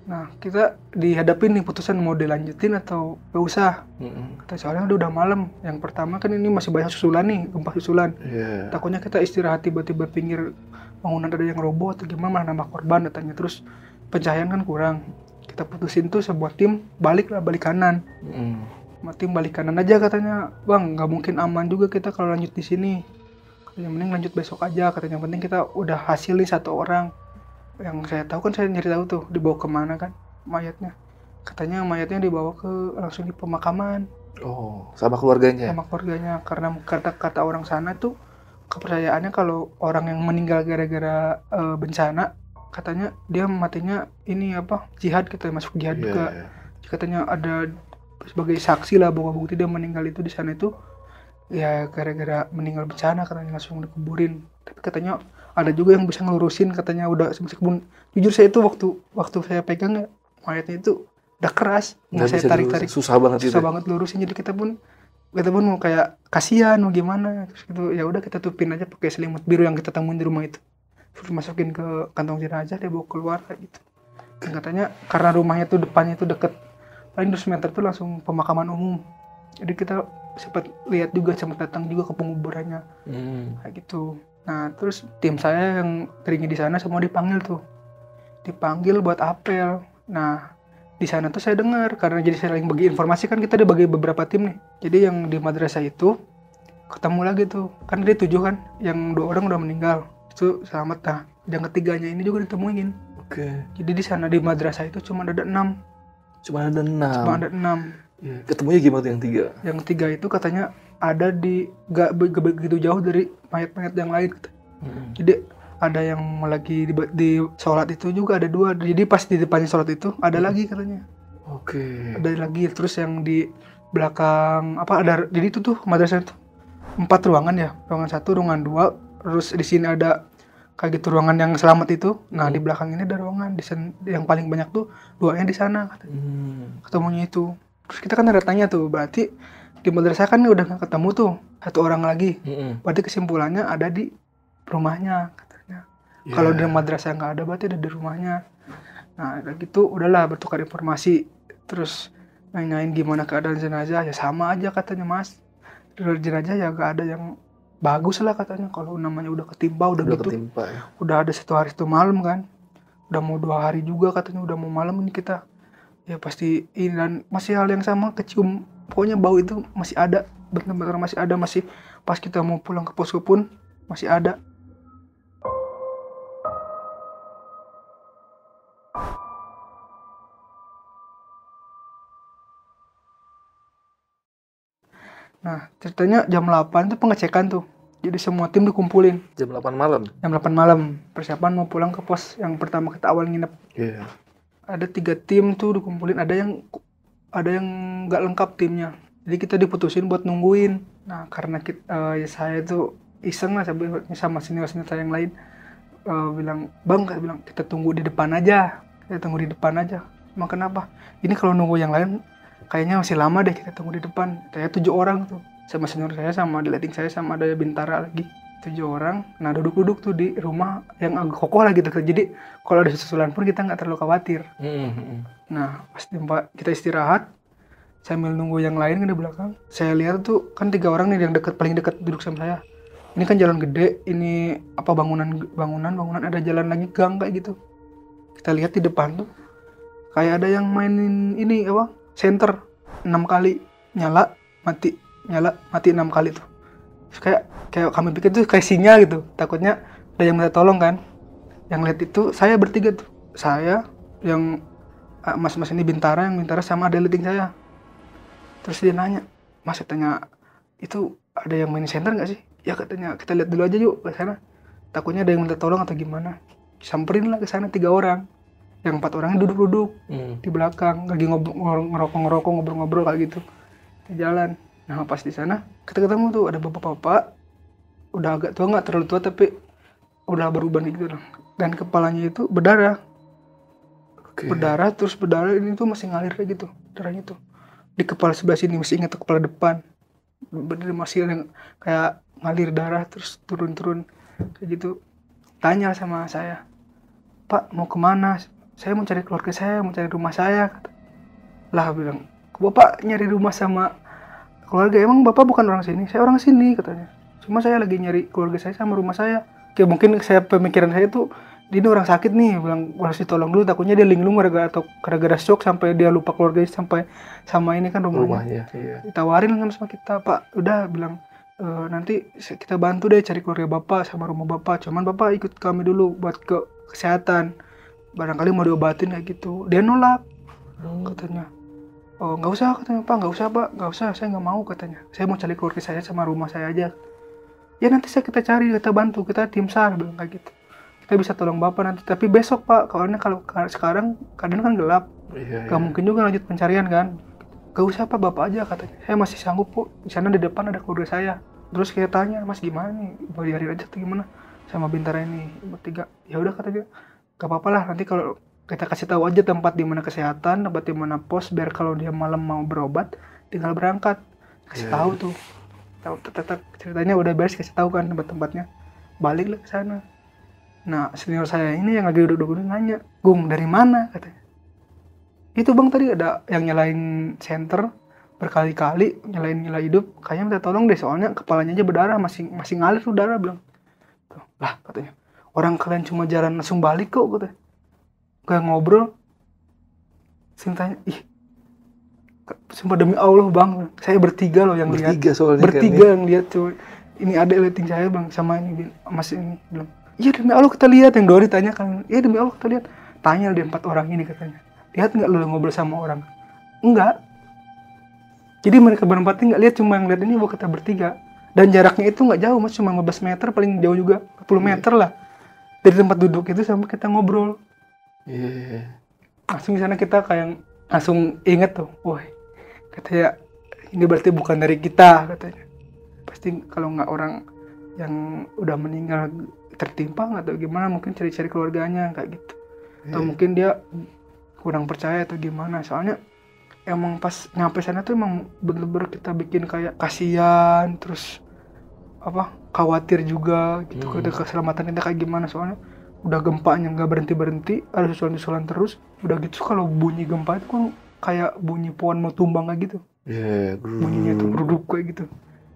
Nah, kita dihadapin nih putusan mau dilanjutin atau gak usah. Kita soalnya udah malam. Yang pertama kan ini masih banyak susulan nih, gempa susulan. Takutnya kita istirahat tiba-tiba pinggir bangunan ada yang roboh atau gimana, malah nambah korban datanya. Terus pencahayaan kan kurang. Kita putusin tuh sebuah tim balik kanan. Tim balik kanan aja katanya. Bang, nggak mungkin aman juga kita kalau lanjut di sini. Yang penting lanjut besok aja katanya. Yang penting kita udah hasil nih 1 orang. Yang saya tahu kan saya nyari tahu tuh dibawa kemana kan mayatnya. Katanya mayatnya dibawa langsung di pemakaman. Oh, sama keluarganya? Sama keluarganya. Karena kata orang sana tuh kepercayaannya kalau orang yang meninggal gara-gara bencana, katanya dia matinya ini jihad, kita masuk jihad juga. Katanya ada sebagai saksi lah bahwa bukti dia meninggal itu di sana itu ya gara-gara meninggal bencana, katanya langsung dikuburin. Tapi katanya ada juga yang bisa ngelurusin, katanya udah meskipun jujur saya itu waktu saya pegang mayatnya itu udah keras, nggak saya tarik-tarik, susah banget lurusin. Jadi kita pun mau kayak kasihan mau gimana, terus gitu ya udah kita tutupin aja pakai selimut biru yang kita temuin di rumah itu, terus masukin ke kantong jenazah, dia bawa keluar kayak gitu. Dan katanya karena rumahnya tuh depannya tuh deket, paling 200 meter tuh langsung pemakaman umum, jadi kita sempat lihat juga, sempat datang juga ke penguburannya kayak gitu. Nah terus tim saya yang teringin di sana semua dipanggil buat apel. Nah di sana tuh saya dengar, karena jadi saya saling bagi informasi kan, kita dibagi beberapa tim nih. Jadi yang di madrasah itu ketemu lagi tuh, kan ada 7 kan, yang 2 orang udah meninggal itu selamat. Nah yang ketiganya ini juga ditemuin. Jadi di sana di madrasah itu cuma ada 6. Cuma ada 6. Ketemunya gimana tuh yang 3? Yang 3 itu katanya ada gak begitu jauh dari mayat-mayat yang lain. Jadi ada yang lagi di sholat itu juga ada 2. Jadi pas di depannya sholat itu ada lagi katanya. Ada lagi. Terus yang di belakang ada, jadi itu tuh madrasah itu 4 ruangan ya. Ruangan 1, ruangan 2. Terus di sini ada kayak gitu ruangan yang selamat itu. Nah di belakang ini ada ruangan yang paling banyak tuh 2-nya di sana katanya. Ketemunya itu. Terus kita kan ada tanya tuh, berarti di madrasah kan udah gak ketemu tuh 1 orang lagi. Berarti kesimpulannya ada di rumahnya katanya. Kalau di madrasah nggak ada, berarti ada di rumahnya. Nah kayak gitu udahlah bertukar informasi. Terus nanyain gimana keadaan jenazah, ya sama aja katanya mas. Dari jenazah ya gak ada yang bagus lah katanya. Kalau namanya udah ketimpa gitu. Udah ada 1 hari 1 malam kan. Udah mau 2 hari juga katanya, udah mau malam ini kita. Ya pasti ini, dan masih hal yang sama, kecium, pokoknya bau itu masih ada, benar-benar masih ada, masih pas kita mau pulang ke posko pun masih ada. Nah ceritanya jam 8 tuh pengecekan tuh, jadi semua tim dikumpulin. Jam 8 malam? Jam 8 malam, persiapan mau pulang ke pos yang pertama kita awal nginep. Ada 3 tim tuh dikumpulin, ada yang nggak lengkap timnya, jadi kita diputusin buat nungguin. Nah karena saya tuh iseng lah sama senior saya yang lain, bilang kita tunggu di depan aja, Emang kenapa? Ini kalau nunggu yang lain kayaknya masih lama deh, kita tunggu di depan. Saya 7 orang tuh, sama senior saya, sama lighting saya, sama ada Bintara lagi, 7 orang. Nah duduk tuh di rumah yang agak kokoh lah gitu, jadi kalau ada susulan pun kita nggak terlalu khawatir. Nah pas kita istirahat sambil nunggu yang lain di belakang, saya lihat tuh kan 3 orang nih yang paling dekat duduk sama saya. Ini kan jalan gede, ini bangunan, ada jalan lagi gang kayak gitu. Kita lihat di depan tuh kayak ada yang mainin ini senter 6 kali, nyala mati 6 kali tuh. Terus kayak kami pikir tuh kayak sinyal gitu, takutnya ada yang minta tolong kan. Yang lihat itu saya bertiga tuh, saya yang mas ini Bintara sama ada lighting saya. Terus dia nanya, mas, tanya itu ada yang main senter nggak sih? Ya katanya kita lihat dulu aja yuk ke sana, takutnya ada yang minta tolong atau gimana. Samperin lah ke sana 3 orang, yang 4 orangnya duduk di belakang lagi ngerokok ngobrol-ngobrol kayak gitu di jalan. Nah pas di sana kita ketemu tuh ada bapak-bapak udah agak tua, nggak terlalu tua tapi udah beruban gitu, dan kepalanya itu berdarah. Terus berdarah ini tuh masih ngalir kayak gitu darahnya tuh di kepala sebelah sini, masih ingat kepala depan bener masih yang kayak ngalir darah terus turun kayak gitu. Tanya sama saya, Pak mau kemana? Saya mau cari keluarga saya, mau cari rumah saya. Lah bilang, Bapak nyari rumah sama keluarga, emang Bapak bukan orang sini? Saya orang sini katanya, cuma saya lagi nyari keluarga saya sama rumah saya. Kayak mungkin pemikiran saya tuh, ini orang sakit nih, bilang harus ditolong dulu, takutnya dia linglung gara-gara shock sampai dia lupa keluarganya, sampai sama ini kan rumahnya. Iya. Ditawarin kan sama kita, Pak udah bilang nanti kita bantu deh cari keluarga Bapak sama rumah Bapak, cuman Bapak ikut kami dulu buat ke kesehatan. barangkali mau diobatin kayak gitu. Dia nolak katanya. Oh nggak usah katanya, Pak, nggak usah Pak, nggak usah, saya nggak mau katanya. Saya mau cari keluarga saya sama rumah saya aja. Ya nanti kita cari, kita bantu, kita tim SAR bilang kayak gitu. Kita bisa tolong Bapak nanti, tapi besok Pak, karena kalau sekarang keadaan kan gelap, nggak mungkin juga lanjut pencarian kan. Gak usah Pak, Bapak aja katanya. Saya masih sanggup kok, di sana di depan ada keluarga saya. Terus kita tanya, Mas gimana nih, mau diarin aja atau gimana? Sama Bintara ini bertiga. Ya udah katanya, gak apa-apa lah, nanti kalau kita kasih tahu aja tempat di mana kesehatan, tempat di mana pos, biar kalau dia malam mau berobat tinggal berangkat. Kasih tahu tuh. Tetap ceritanya udah beres, kasih tahu kan tempat-tempatnya. Baliklah ke sana. Nah, senior saya ini yang lagi duduk-duduk nanya, "Gung, dari mana?" katanya. "Itu Bang, tadi ada yang nyalain senter berkali-kali, nyalain nyala hidup. Kayaknya minta tolong deh, soalnya kepalanya aja berdarah, masih ngalir tuh darah," bilang. Lah katanya, "Orang kalian cuma jalan langsung balik kok," katanya. Gak ngobrol. Sintanya, sumpah demi Allah Bang, saya bertiga loh yang lihat. Bertiga yang lihat cuy. Ini ada liatin saya Bang, sama ini Mas ini bilang, "Iya demi Allah kita lihat." Yang Dori tanya kan, "Iya demi Allah kita lihat." Tanya dia 4 orang ini katanya, "Lihat nggak lu ngobrol sama orang?" Enggak. Jadi mereka berempat nggak lihat, cuma yang lihat ini buat kita bertiga. Dan jaraknya itu nggak jauh Mas, cuma 15 meter, paling jauh juga 40 meter lah dari tempat duduk itu sampai kita ngobrol. Langsung di sana kita kayak langsung inget tuh, wah katanya ini berarti bukan dari kita katanya. Pasti kalau nggak orang yang udah meninggal tertimpa atau gimana, mungkin cari-cari keluarganya kayak gitu. Atau mungkin dia kurang percaya atau gimana. Soalnya emang pas nyampe sana tuh emang bener-bener kita bikin kayak kasihan, terus khawatir juga gitu, keselamatan kita kayak gimana. Soalnya udah gempanya nggak berhenti, ada susulan terus. Udah gitu kalau bunyi gempa itu kan kayak bunyi pohon mau tumbang kayak gitu. Bunyinya tuh geruduk kayak gitu.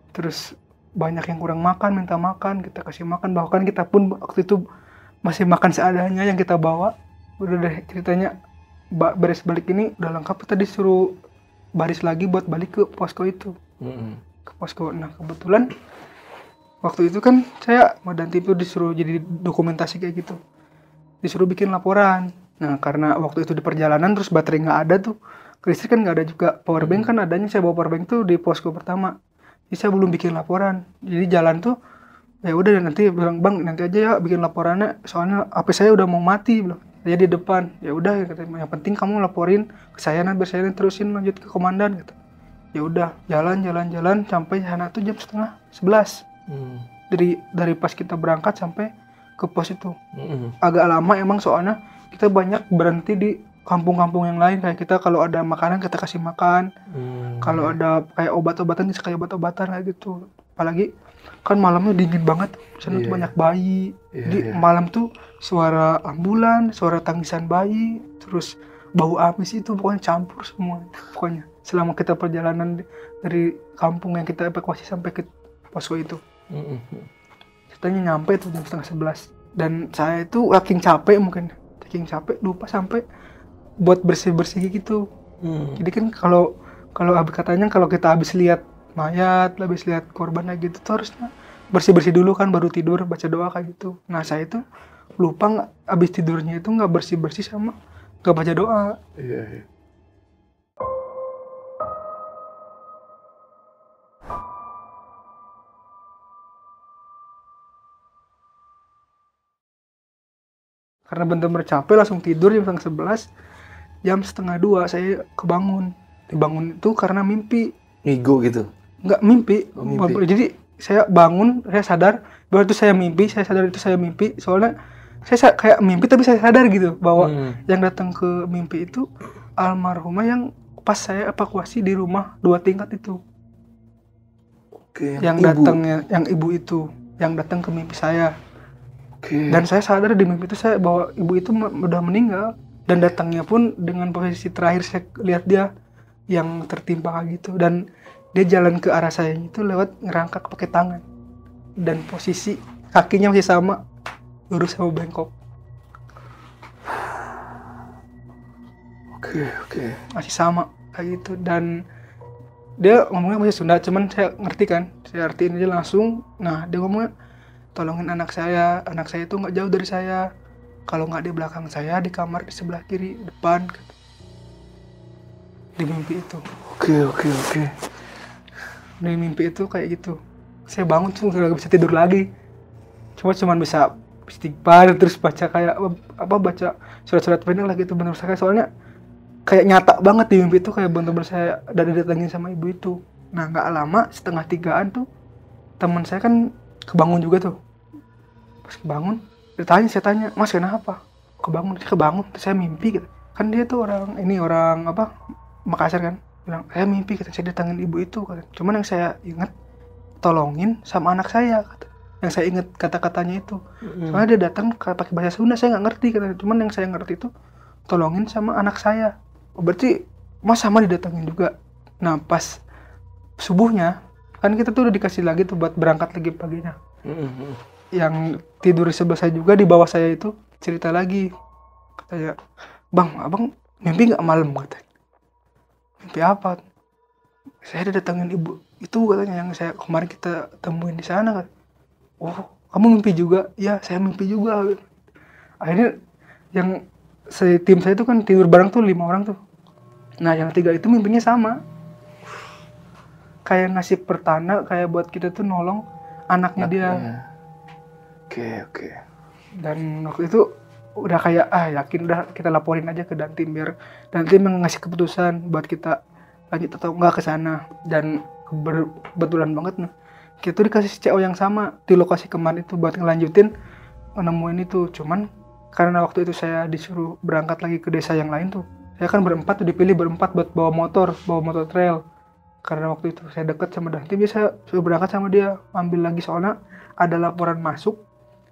Terus banyak yang kurang makan, minta makan, kita kasih makan. Bahkan kita pun waktu itu masih makan seadanya yang kita bawa. Udah deh ceritanya beres balik ini udah lengkap, kita disuruh baris lagi buat balik ke posko itu. Ke posko. Nah kebetulan waktu itu kan saya sama Danti itu disuruh jadi dokumentasi kayak gitu. Disuruh bikin laporan. Nah karena waktu itu di perjalanan terus baterai nggak ada tuh. Listrik kan nggak ada juga. Powerbank kan adanya, saya bawa powerbank tuh di posko pertama. Jadi saya belum bikin laporan. Jadi jalan tuh ya udah nanti bilang, "Bang nanti aja ya bikin laporannya. Soalnya HP saya udah mau mati," bilang. Dia di depan. Ya udah katanya, "Yang penting kamu laporin ke saya nanti biar saya terusin lanjut ke komandan," gitu. Ya udah jalan sampai sana tuh jam 10:30. Dari pas kita berangkat sampai ke pos itu agak lama emang, soalnya kita banyak berhenti di kampung-kampung yang lain. Kayak kita kalau ada makanan kita kasih makan, kalau ada kayak obat-obatan kita kayak obat-obatan kayak gitu. Apalagi kan malamnya dingin banget, sana tuh banyak bayi. Jadi malam tuh suara ambulan, suara tangisan bayi, terus bau amis itu pokoknya campur semua. Pokoknya selama kita perjalanan dari kampung yang kita evakuasi sampai ke posko itu. Ceritanya nyampe tuh jam 10:30. Dan saya itu saking capek lupa sampai buat bersih-bersih gitu. Jadi kan kalau katanya kalau kita habis lihat mayat, habis lihat korban kayak gitu tuh harusnya bersih-bersih dulu kan baru tidur, baca doa kayak gitu. Nah saya itu lupa habis tidurnya itu nggak bersih-bersih sama nggak baca doa. Karena bener-bener capek langsung tidur jam 11:30. Jam 1:30 saya dibangun itu karena mimpi. Ngigo gitu? Nggak, mimpi. Jadi saya bangun, saya sadar bahwa itu saya mimpi, saya sadar itu saya mimpi. Soalnya saya kayak mimpi tapi saya sadar gitu bahwa yang datang ke mimpi itu almarhumah yang pas saya evakuasi di rumah 2 tingkat itu. Yang datangnya yang ibu itu yang datang ke mimpi saya. Dan saya sadar di mimpi itu saya bahwa ibu itu udah meninggal, dan datangnya pun dengan posisi terakhir saya lihat dia yang tertimpa kayak gitu, dan dia jalan ke arah saya itu lewat ngerangkak pakai tangan, dan posisi kakinya masih sama, lurus sama bengkok. Oke. Masih sama kayak gitu, dan dia ngomongnya masih Sunda, cuman saya ngerti kan, saya artiin aja langsung. Nah dia ngomongnya, "Tolongin anak saya itu nggak jauh dari saya. Kalau nggak di belakang saya, di kamar di sebelah kiri, depan. Di mimpi itu. Oke. Di mimpi itu kayak gitu. Saya bangun tuh nggak bisa tidur lagi. Cuman bisa istighfar terus baca kayak baca surat-surat pendek lah gitu bener saya, soalnya kayak nyata banget di mimpi itu, kayak bener-bener saya didatengin sama ibu itu. Nah nggak lama, 2:30 tuh teman saya kan kebangun juga tuh. Pas kebangun saya tanya, Mas kenapa kebangun? Saya mimpi gitu. Kan dia tuh orang Makassar kan, bilang saya mimpi kata, saya datangin ibu itu kata. Cuman yang saya ingat tolongin sama anak saya kata. Yang saya ingat kata-katanya itu. Soalnya dia datang pakai bahasa Sunda, saya nggak ngerti kata. Cuman yang saya ngerti itu tolongin sama anak saya. Oh, berarti Mas sama didatangin juga. Nah pas subuhnya kan kita tuh udah dikasih lagi tuh buat berangkat lagi paginya. Yang tidur di sebelah saya juga, di bawah saya itu cerita lagi, katanya, Bang, abang mimpi nggak malam katanya. Mimpi apa? Saya didatangin ibu itu katanya, yang saya kemarin kita temuin di sana kan. Oh, kamu mimpi juga? Ya, saya mimpi juga. Akhirnya yang tim saya itu kan tidur bareng tuh 5 orang tuh. Nah, yang 3 itu mimpinya sama. Kayak ngasih pertanda, kayak buat kita tuh nolong anaknya dia. Oke. Dan waktu itu udah kayak yakin udah kita laporin aja ke Dantim biar Dantim yang ngasih keputusan buat kita lanjut atau enggak ke sana. Dan kebetulan banget nih kita tuh dikasih CO yang sama di lokasi kemarin itu buat ngelanjutin nemuin itu. Cuman karena waktu itu saya disuruh berangkat lagi ke desa yang lain tuh, saya kan dipilih berempat buat bawa motor trail. Karena waktu itu saya dekat sama Dantim, saya suruh berangkat sama dia ambil lagi, soalnya ada laporan masuk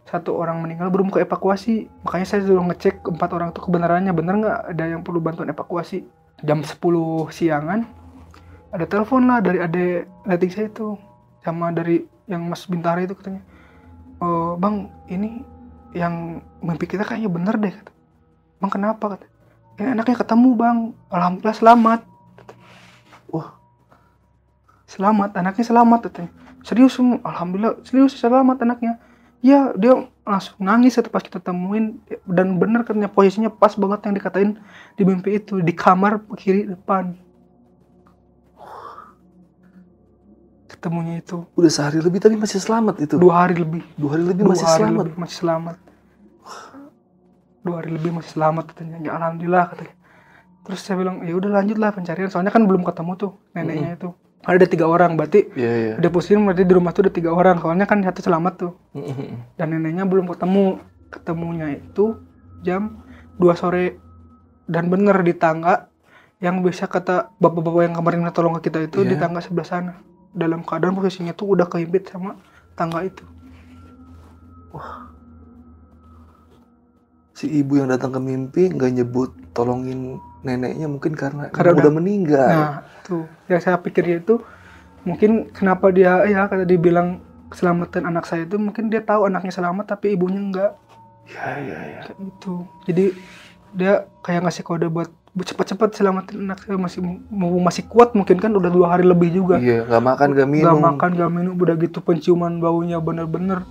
1 orang meninggal belum ke evakuasi. Makanya saya suruh ngecek 4 orang itu kebenarannya bener nggak ada yang perlu bantuan evakuasi. Jam 10 siangan ada telepon lah dari adik letting saya itu sama dari yang Mas Bintara itu, katanya, Bang ini yang mimpi kita kayaknya bener deh kata. Bang kenapa kata? Ini anaknya ketemu Bang, alhamdulillah selamat. Wah, selamat, anaknya selamat katanya. Serius, alhamdulillah serius selamat anaknya. Ya, dia langsung nangis pas kita temuin, dan bener katanya posisinya pas banget yang dikatain di mimpi itu, di kamar kiri depan. Ketemunya itu. Udah sehari lebih tapi masih selamat itu. 2 hari lebih. 2 hari lebih masih selamat. 2 hari lebih masih selamat katanya. Ya alhamdulillah katanya. Terus saya bilang, ya udah lanjutlah pencarian, soalnya kan belum ketemu tuh neneknya itu. Ada 3 orang, berarti udah pusing, berarti di rumah tuh ada 3 orang, soalnya kan 1 selamat tuh. Dan neneknya belum ketemu. Ketemunya itu jam 2 sore. Dan bener di tangga yang bisa kata bapak-bapak yang kemarin tolong ke kita itu, di tangga sebelah sana. Dalam keadaan posisinya tuh udah kehimpit sama tangga itu. Wah. Si ibu yang datang ke mimpi nggak nyebut tolongin neneknya mungkin karena udah meninggal. Nah, tuh yang saya pikir itu mungkin kenapa dia kata dibilang keselamatan anak saya itu, mungkin dia tahu anaknya selamat tapi ibunya enggak. Ya. Kayak gitu. Jadi dia kayak ngasih kode buat cepat-cepat selamatin anak saya, masih kuat mungkin kan, udah 2 hari lebih juga. Iya, nggak makan nggak minum. Udah gitu penciuman baunya bener-bener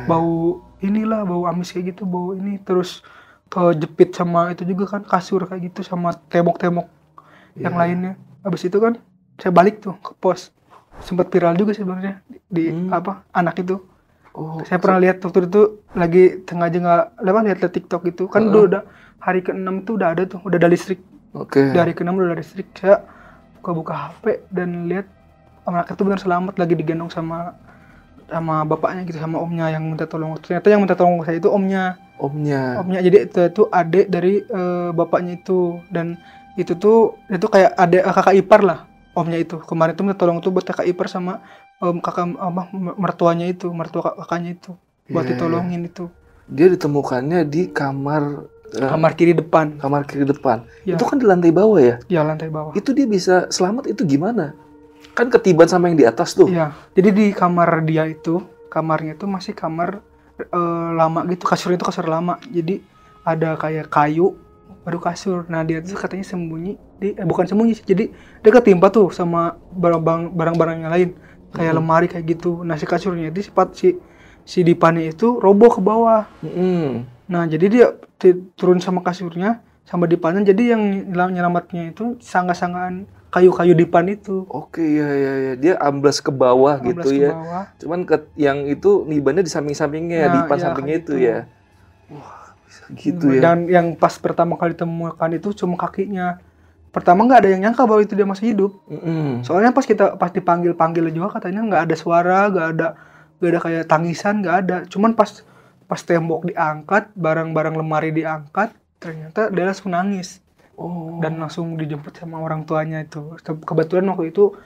bau inilah, bau amis kayak gitu, bau ini. Terus kejepit sama itu juga kan, kasur kayak gitu sama tembok-tembok yang lainnya. Habis itu kan saya balik tuh ke pos, sempat viral juga sebenarnya di anak itu. Saya pernah lihat waktu itu lagi tengah lihat TikTok itu kan, udah hari ke-6 itu udah ada tuh, udah ada listrik. Dari ke-6 udah ada listrik. Saya buka HP dan lihat anak itu benar selamat, lagi digendong sama bapaknya gitu, sama omnya yang minta tolong. Ternyata yang minta tolong saya itu omnya. Jadi itu adik dari bapaknya itu, dan itu kayak adik kakak ipar lah omnya itu. Kemarin tuh minta tolong tuh buat kakak ipar sama mertua kakaknya itu buat ditolongin itu. Dia ditemukannya di kamar kiri depan. Ya. Itu kan di lantai bawah ya? Iya, lantai bawah. Itu dia bisa selamat itu gimana? Kan ketiban sama yang di atas tuh. Iya. Jadi di kamar dia itu, kamarnya itu masih kamar lama gitu. Kasurnya itu kasur lama. Jadi ada kayak kayu baru kasur. Nah, dia tuh katanya sembunyi bukan sembunyi sih. Jadi dia ketimpa tuh sama barang-barang yang lain. Kayak lemari kayak gitu. Nah, si kasurnya itu si Dipani itu roboh ke bawah. Nah, jadi dia turun sama kasurnya, sama dipannya. Jadi yang nyelamatnya itu sangga-sanggaan kayu-kayu dipan itu. Oke, ya. Dia amblas ke bawah Amblas gitu ke ya. bawah. Cuman yang itu nibannya di samping-sampingnya, Nah, dipan ya, sampingnya kayak itu gitu. ya. Wah, bisa gitu ya. Dan yang pas pertama kali ditemukan itu cuma kakinya. Pertama nggak ada yang nyangka bahwa itu dia masih hidup. Soalnya pas dipanggil juga katanya nggak ada suara, nggak ada kayak tangisan, nggak ada. Cuman pas tembok diangkat, barang-barang lemari diangkat, ternyata dia langsung nangis. Dan langsung dijemput sama orang tuanya itu. Kebetulan waktu itu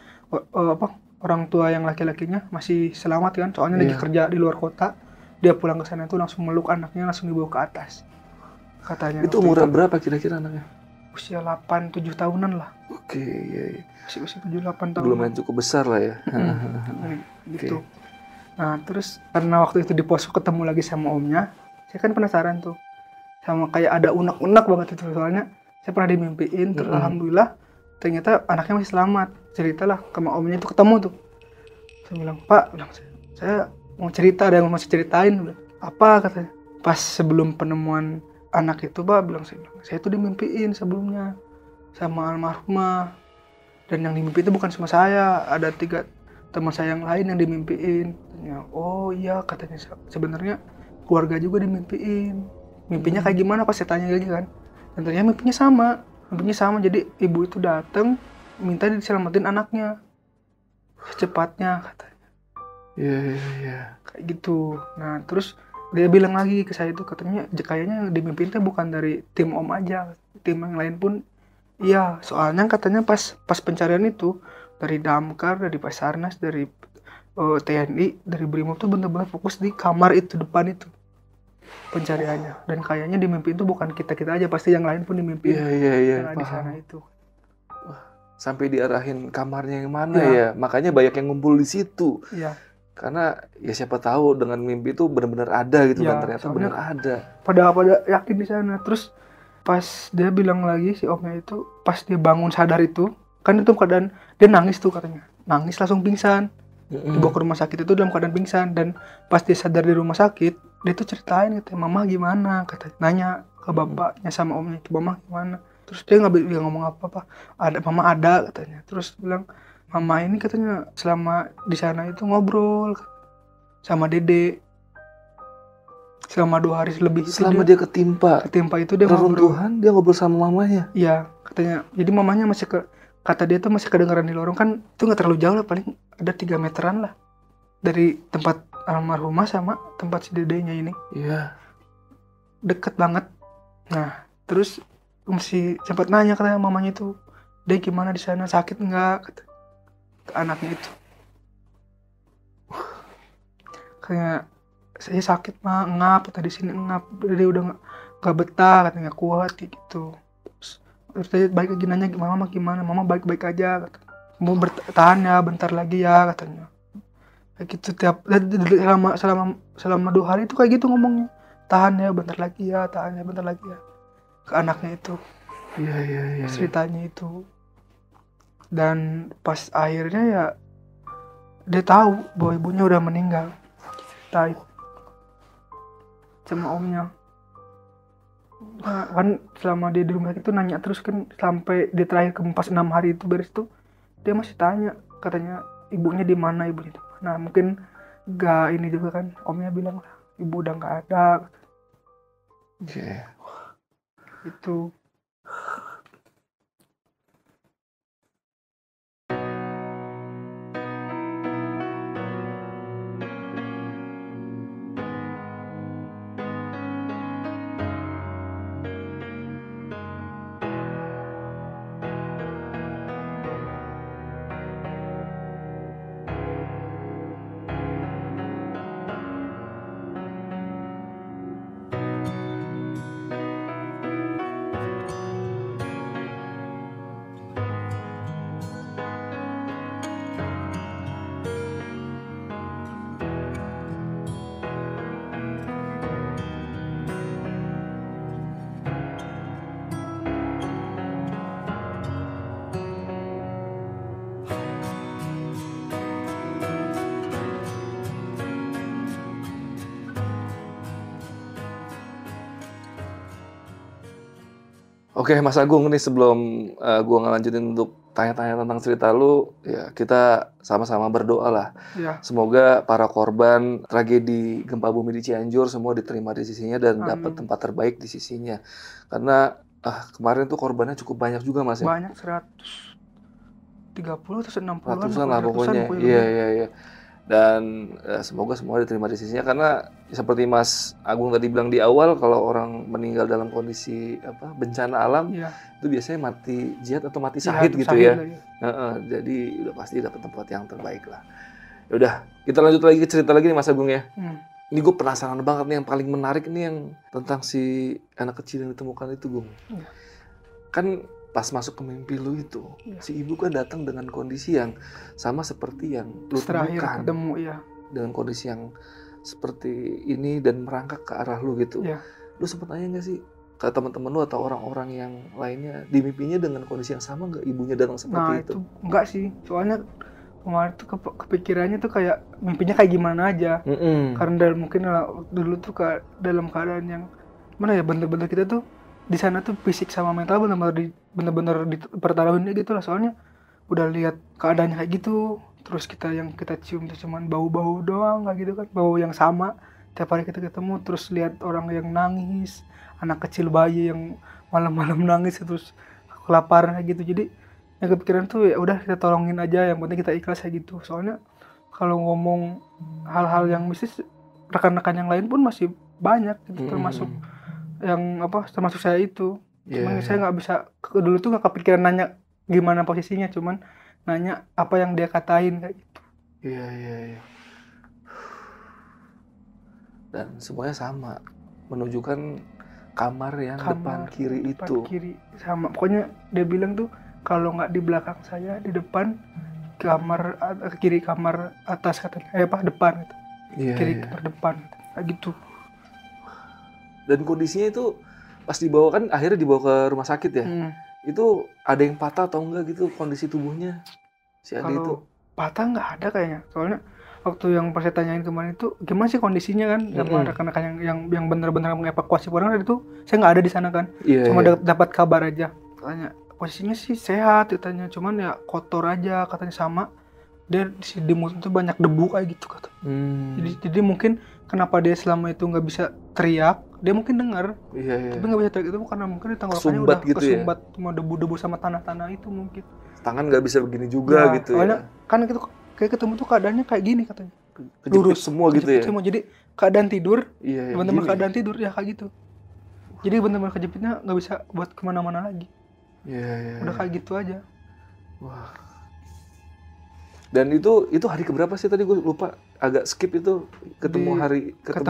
orang tua yang laki-lakinya masih selamat kan, soalnya lagi kerja di luar kota. Dia pulang ke sana itu langsung meluk anaknya, langsung dibawa ke atas. Katanya itu umur berapa kira-kira anaknya? Usia 8-7 tahunan lah. Oke, iya. Masih usia 7-8 tahun. Belum yang cukup besar lah ya. Gitu. Nah, terus karena waktu itu di pos ketemu lagi sama omnya, saya kan penasaran tuh. Sama kayak ada unek-unek banget itu. Soalnya saya pernah dimimpiin, terus alhamdulillah ternyata anaknya masih selamat. Ceritalah sama omnya itu ketemu tuh. Saya bilang, "Pak, saya mau cerita, ada yang masih ceritain." Apa katanya? Pas sebelum penemuan anak itu, Pak, saya tuh dimimpiin sebelumnya sama almarhumah. Dan yang dimimpi itu bukan cuma saya, ada 3 teman saya yang lain yang dimimpiin. Ya, oh iya katanya, sebenarnya keluarga juga dimimpiin. Mimpinya kayak gimana pas saya tanya lagi kan. Dan ternyata mimpinya sama. Jadi ibu itu datang minta diselamatin anaknya secepatnya katanya. Iya. Kayak gitu. Nah, terus dia bilang lagi ke saya itu, katanya kayaknya dimimpiin itu bukan dari tim om aja, tim yang lain pun iya. Soalnya katanya pas pencarian itu dari Damkar, dari Basarnas, dari TNI, dari Brimob tuh benar-benar fokus di kamar itu depan itu pencariannya. Dan kayaknya dimimpiin itu bukan kita aja, pasti yang lain pun dimimpiin. Iya. Di sana itu. Sampai diarahin kamarnya yang mana ya. Makanya banyak yang ngumpul di situ. Iya. Karena ya siapa tahu dengan mimpi itu benar-benar ada gitu kan, ternyata benar ada. Pada yakin di sana. Terus pas dia bilang lagi si omnya itu, pas dia bangun sadar itu, kan itu keadaan dia nangis tuh katanya. Nangis langsung pingsan. Dibawa ke rumah sakit itu dalam keadaan pingsan. Dan pas dia sadar di rumah sakit, dia tuh ceritain katanya, "Mama gimana?" katanya. Nanya ke bapaknya sama omnya itu, "Mama gimana?" Terus dia nggak ngomong apa-apa. Mama ada katanya. Terus bilang, "Mama ini katanya selama di sana itu ngobrol sama Dede selama 2 hari lebih." Selama dia ketimpa itu dia ngobrol. Tuhan, dia ngobrol sama mamanya. Iya, katanya. Jadi mamanya kata dia tuh masih kedengaran di lorong, kan itu nggak terlalu jauh lah, paling ada 3 meteran lah dari tempat almarhumah sama tempat si Dedenya ini. Iya. Deket banget. Nah, terus masih sempat nanya katanya mamanya itu, "Dek gimana di sana, sakit nggak?" kata ke anaknya itu. Kayak, "Saya sakit mah, ngap, tadi sini ngap, dia udah nggak betah katanya, kuat gitu." Terus saya balik lagi nanya, "Mama gimana?" "Mama baik-baik aja," kata. "Mau bertahan ya, bentar lagi ya," katanya. Kayak gitu selama 2 hari itu kayak gitu ngomongnya. "Tahan ya, bentar lagi ya, ke anaknya itu. Iya. Ceritanya itu. Dan pas akhirnya ya dia tahu bahwa ibunya udah meninggal. Ceritain sama omnya. Nah, kan selama dia di rumah itu nanya terus kan, sampai dia terakhir pas 6 hari itu beres tuh dia masih tanya, katanya ibunya di mana. Nah, mungkin gak ini juga kan, omnya bilang lah ibu udah nggak ada. Oke. Itu Oke, Mas Agung nih sebelum gua ngelanjutin untuk tanya-tanya tentang cerita lu, ya kita sama-sama berdoa lah. Ya, Semoga para korban tragedi gempa bumi di Cianjur semua diterima di sisinya dan dapat amin. tempat terbaik di sisinya. Karena kemarin tuh korbannya cukup banyak juga Mas ya. Banyak 130 atau 60-an, Ratusan pokoknya lah ratusan pokoknya. pokoknya Iya, lebih. iya, iya. Dan semoga semua diterima di sisinya karena seperti Mas Agung tadi bilang di awal kalau orang meninggal dalam kondisi bencana alam Iya, itu biasanya mati jihad atau mati jihad syahid gitu syahid ya. lagi. Jadi udah pasti dapat tempat yang terbaik lah. Ya udah, kita lanjut lagi ke cerita lagi nih Mas Agung ya. Ini gue penasaran banget nih yang paling menarik nih yang tentang si anak kecil yang ditemukan itu, Gung. Iya. Kan pas masuk ke mimpi lu itu, Iya. si ibu kan datang dengan kondisi yang sama seperti yang lu Terakhir temukan. ketemu, ya. Dengan kondisi yang seperti ini dan merangkak ke arah lu gitu. Iya. Lu sempet nanya nggak sih ke teman-teman lu atau orang-orang yang lainnya di mimpinya dengan kondisi yang sama nggak ibunya datang seperti Nah, itu enggak sih. Soalnya kemarin tuh kepikirannya tuh kayak mimpinya kayak gimana aja. Karena mungkin dulu tuh dalam keadaan yang mana ya, bener-bener kita tuh di sana tuh fisik sama mental bener-bener dipertaruhin gitu lah. Soalnya udah lihat keadaannya kayak gitu, terus yang kita cium tuh cuman bau-bau doang kayak gitu kan, bau yang sama tiap hari kita ketemu. Terus lihat orang yang nangis, anak kecil bayi yang malam-malam nangis terus kelaparan kayak gitu. Jadi yang kepikiran tuh ya udah kita tolongin aja, yang penting kita ikhlas kayak gitu. Soalnya kalau ngomong hal-hal yang mistis, rekan-rekan yang lain pun masih banyak gitu, termasuk termasuk saya itu. Cuman saya nggak bisa, dulu tuh nggak kepikiran nanya gimana posisinya, cuman nanya apa yang dia katain kayak gitu. Iya. Dan semuanya sama, menunjukkan kamar yang depan kiri itu. Kiri sama, pokoknya dia bilang tuh kalau nggak di belakang saya, di depan kamar, kiri kamar atas katanya, depan gitu. Kiri kamar depan kayak gitu. Dan kondisinya itu pas dibawa kan akhirnya dibawa ke rumah sakit ya. Itu ada yang patah atau enggak gitu kondisi tubuhnya si Adi itu? Kalau patah nggak ada kayaknya. Soalnya waktu yang pas saya tanyain kemarin itu gimana sih kondisinya kan, sama rekan-rekan yang benar-benar mengevakuasi orang itu, saya nggak ada di sana kan. Cuma dapat kabar aja. Katanya posisinya sih sehat katanya, cuman ya kotor aja katanya, sama dia di mulut itu banyak debu kayak gitu kata. Jadi mungkin kenapa dia selama itu nggak bisa teriak, dia mungkin dengar, tapi nggak bisa teriak itu karena mungkin di tenggorokannya udah gitu kesumbat sama debu-debu sama tanah-tanah itu mungkin. Tangan nggak bisa begini juga Ya, gitu soalnya ya. kan itu kayak ketemu tuh keadaannya kayak gini katanya. Kejepit Lurus semua gitu ya. Semua. Jadi keadaan tidur, Iya, teman-teman gini. keadaan tidur ya kayak gitu. Jadi benar-benar kejepitnya nggak bisa buat kemana-mana lagi. Iya. Udah kayak gitu aja. Wah. Dan itu hari keberapa sih tadi gue lupa, agak skip itu ketemu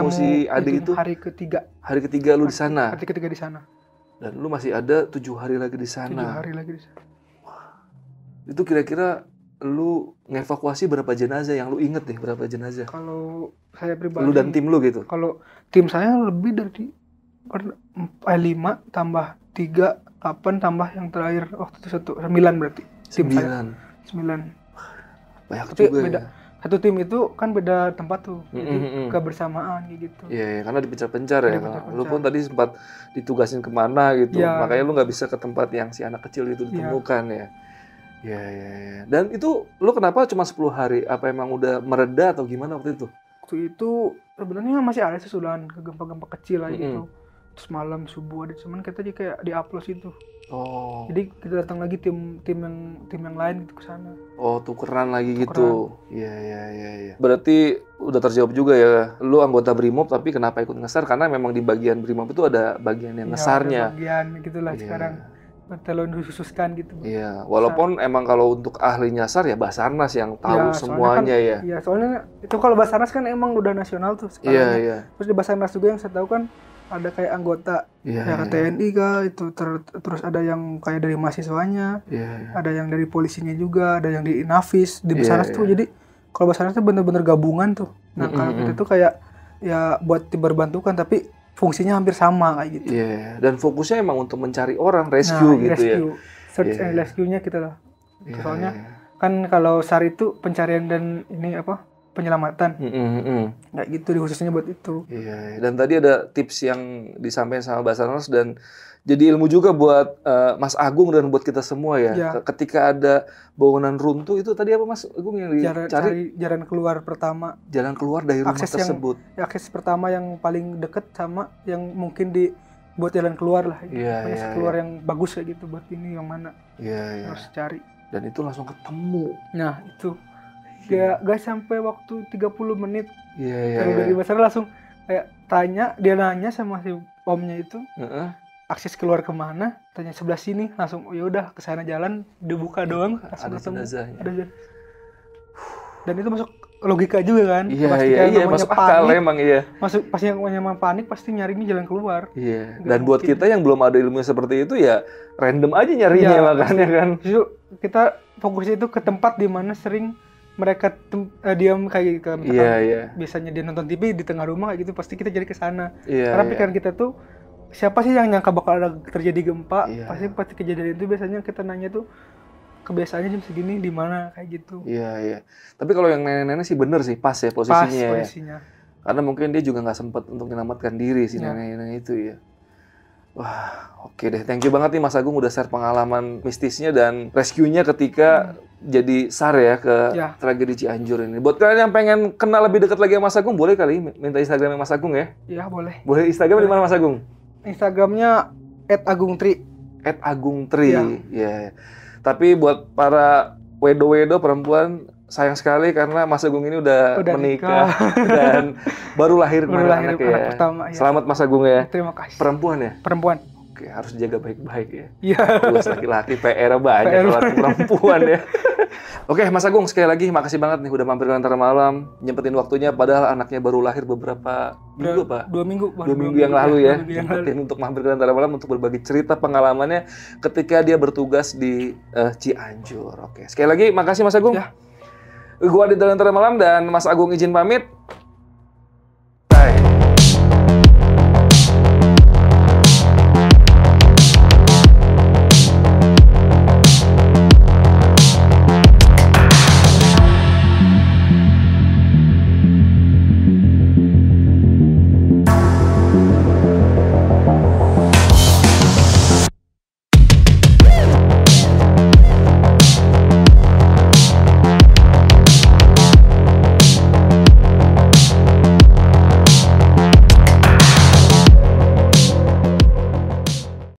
si Adi itu hari ketiga. Hari ketiga lu di sana. Hari ketiga di sana. Dan lu masih ada 7 hari lagi di sana. 7 hari lagi di sana. Itu kira-kira lu ngevakuasi berapa jenazah yang lu inget nih, berapa jenazah? Kalau saya pribadi, Lu dan tim lu gitu? Kalau tim saya lebih dari 5 tambah 3, 8 tambah yang terakhir waktu itu 9 berarti. Tim 9. saya 9. Banyak Tapi juga beda. ya. Satu tim itu kan beda tempat tuh, jadi kebersamaan gitu. Iya, karena dipencar-pencar ya. Lu pun tadi sempat ditugasin kemana gitu, makanya lu nggak bisa ke tempat yang si anak kecil itu ditemukan ya. Iya. Dan itu lu kenapa cuma 10 hari? Apa emang udah mereda atau gimana waktu itu? Waktu itu sebenarnya masih ada susulan ke gempa-gempa kecil aja gitu. Terus malam subuh ada, cuman kita kayak di-upload itu. Oh. Jadi kita datang lagi tim yang lain gitu ke sana. Oh, tukeran lagi gitu. Iya. Berarti udah terjawab juga ya. Lu anggota Brimob tapi kenapa ikut ngesar? Karena memang di bagian Brimob itu ada bagian yang ngesarnya. Ada bagian gitulah sekarang. Kalau dikhususkan gitu. Iya, walaupun emang kalau untuk ahli nyasar ya Basarnas yang tahu semuanya kan, ya. Iya, soalnya itu kalau Basarnas kan emang udah nasional tuh sekarang. Iya. Terus di Basarnas juga yang saya tahu kan ada kayak anggota yang TNI kah itu, terus ada yang kayak dari mahasiswanya, ada yang dari polisinya juga, ada yang di Inafis, di Basarnas tuh. Jadi kalau Basarnas tuh bener-bener gabungan tuh. Nah kalau kita tuh kayak ya buat berbantukan tapi fungsinya hampir sama kayak gitu. Iya, dan fokusnya emang untuk mencari orang, rescue gitu ya. Search and rescue-nya kita lah. Soalnya kan kalau SAR itu pencarian dan penyelamatan. Nggak gitu khususnya buat itu. Iya, dan tadi ada tips yang disampaikan sama Basarnas dan jadi ilmu juga buat Mas Agung dan buat kita semua ya. Ketika ada bangunan runtuh itu tadi apa Mas Agung yang dicari? Jalan keluar pertama. Jalan keluar dari rumah tersebut. Akses pertama yang paling deket sama yang mungkin buat jalan keluar lah. Keluar yang bagus kayak gitu buat ini yang mana. Harus cari. Dan itu langsung ketemu. Nah itu. Gak sampai waktu 30 menit. Dari Dari Basarnas langsung kayak dia nanya sama si omnya itu. Akses keluar kemana? Tanya sebelah sini, langsung ya udah ke sana jalan, dibuka doang, langsung ketemu. Ada. Dan itu masuk logika juga kan? Iya, masuk akal emang iya. Pasti yang namanya panik pasti nyari ini jalan keluar. Iya. Dan buat kita yang belum ada ilmu seperti itu ya random aja nyarinya makanya kan. Justru kita fokusnya itu ke tempat di mana sering mereka diam kayak gitu. Biasanya dia nonton TV di tengah rumah kayak gitu, pasti kita jadi ke sana. Karena pikiran kita tuh siapa sih yang nyangka bakal ada terjadi gempa? Pasti kejadian itu biasanya kita nanya tuh kebiasaannya jam segini di mana kayak gitu. Iya. Tapi kalau yang nenek-nenek sih bener sih, pas ya posisinya. Ya. Karena mungkin dia juga nggak sempat untuk menyelamatkan diri si nenek-nenek itu ya. Wah, oke deh. Thank you banget nih Mas Agung udah share pengalaman mistisnya dan rescue-nya ketika jadi SAR ya ke tragedi Cianjur ini. Buat kalian yang pengen kenal lebih dekat lagi sama Mas Agung, boleh kali minta Instagramnya Mas Agung ya? Iya, boleh. Boleh Instagram di mana Mas Agung? Instagramnya @agungtri. @agungtri. Ya. Tapi buat para wedo-wedo perempuan sayang sekali karena Mas Agung ini udah menikah dan baru lahir anak pertama. Ya. Selamat Mas Agung ya. Terima kasih. Perempuan ya? Perempuan. Oke, harus jaga baik-baik ya. Iya. Terus laki-laki PR banyak kalau perempuan ya. Oke, Mas Agung sekali lagi makasih banget nih udah mampir ke Lentera Malam, nyempetin waktunya padahal anaknya baru lahir beberapa minggu Pak. 2 minggu. 2 minggu yang lalu ya. Nyempetin untuk mampir ke Lentera Malam untuk berbagi cerita pengalamannya ketika dia bertugas di Cianjur. Oke, sekali lagi makasih Mas Agung. Ya. Gua di Lentera Malam dan Mas Agung izin pamit.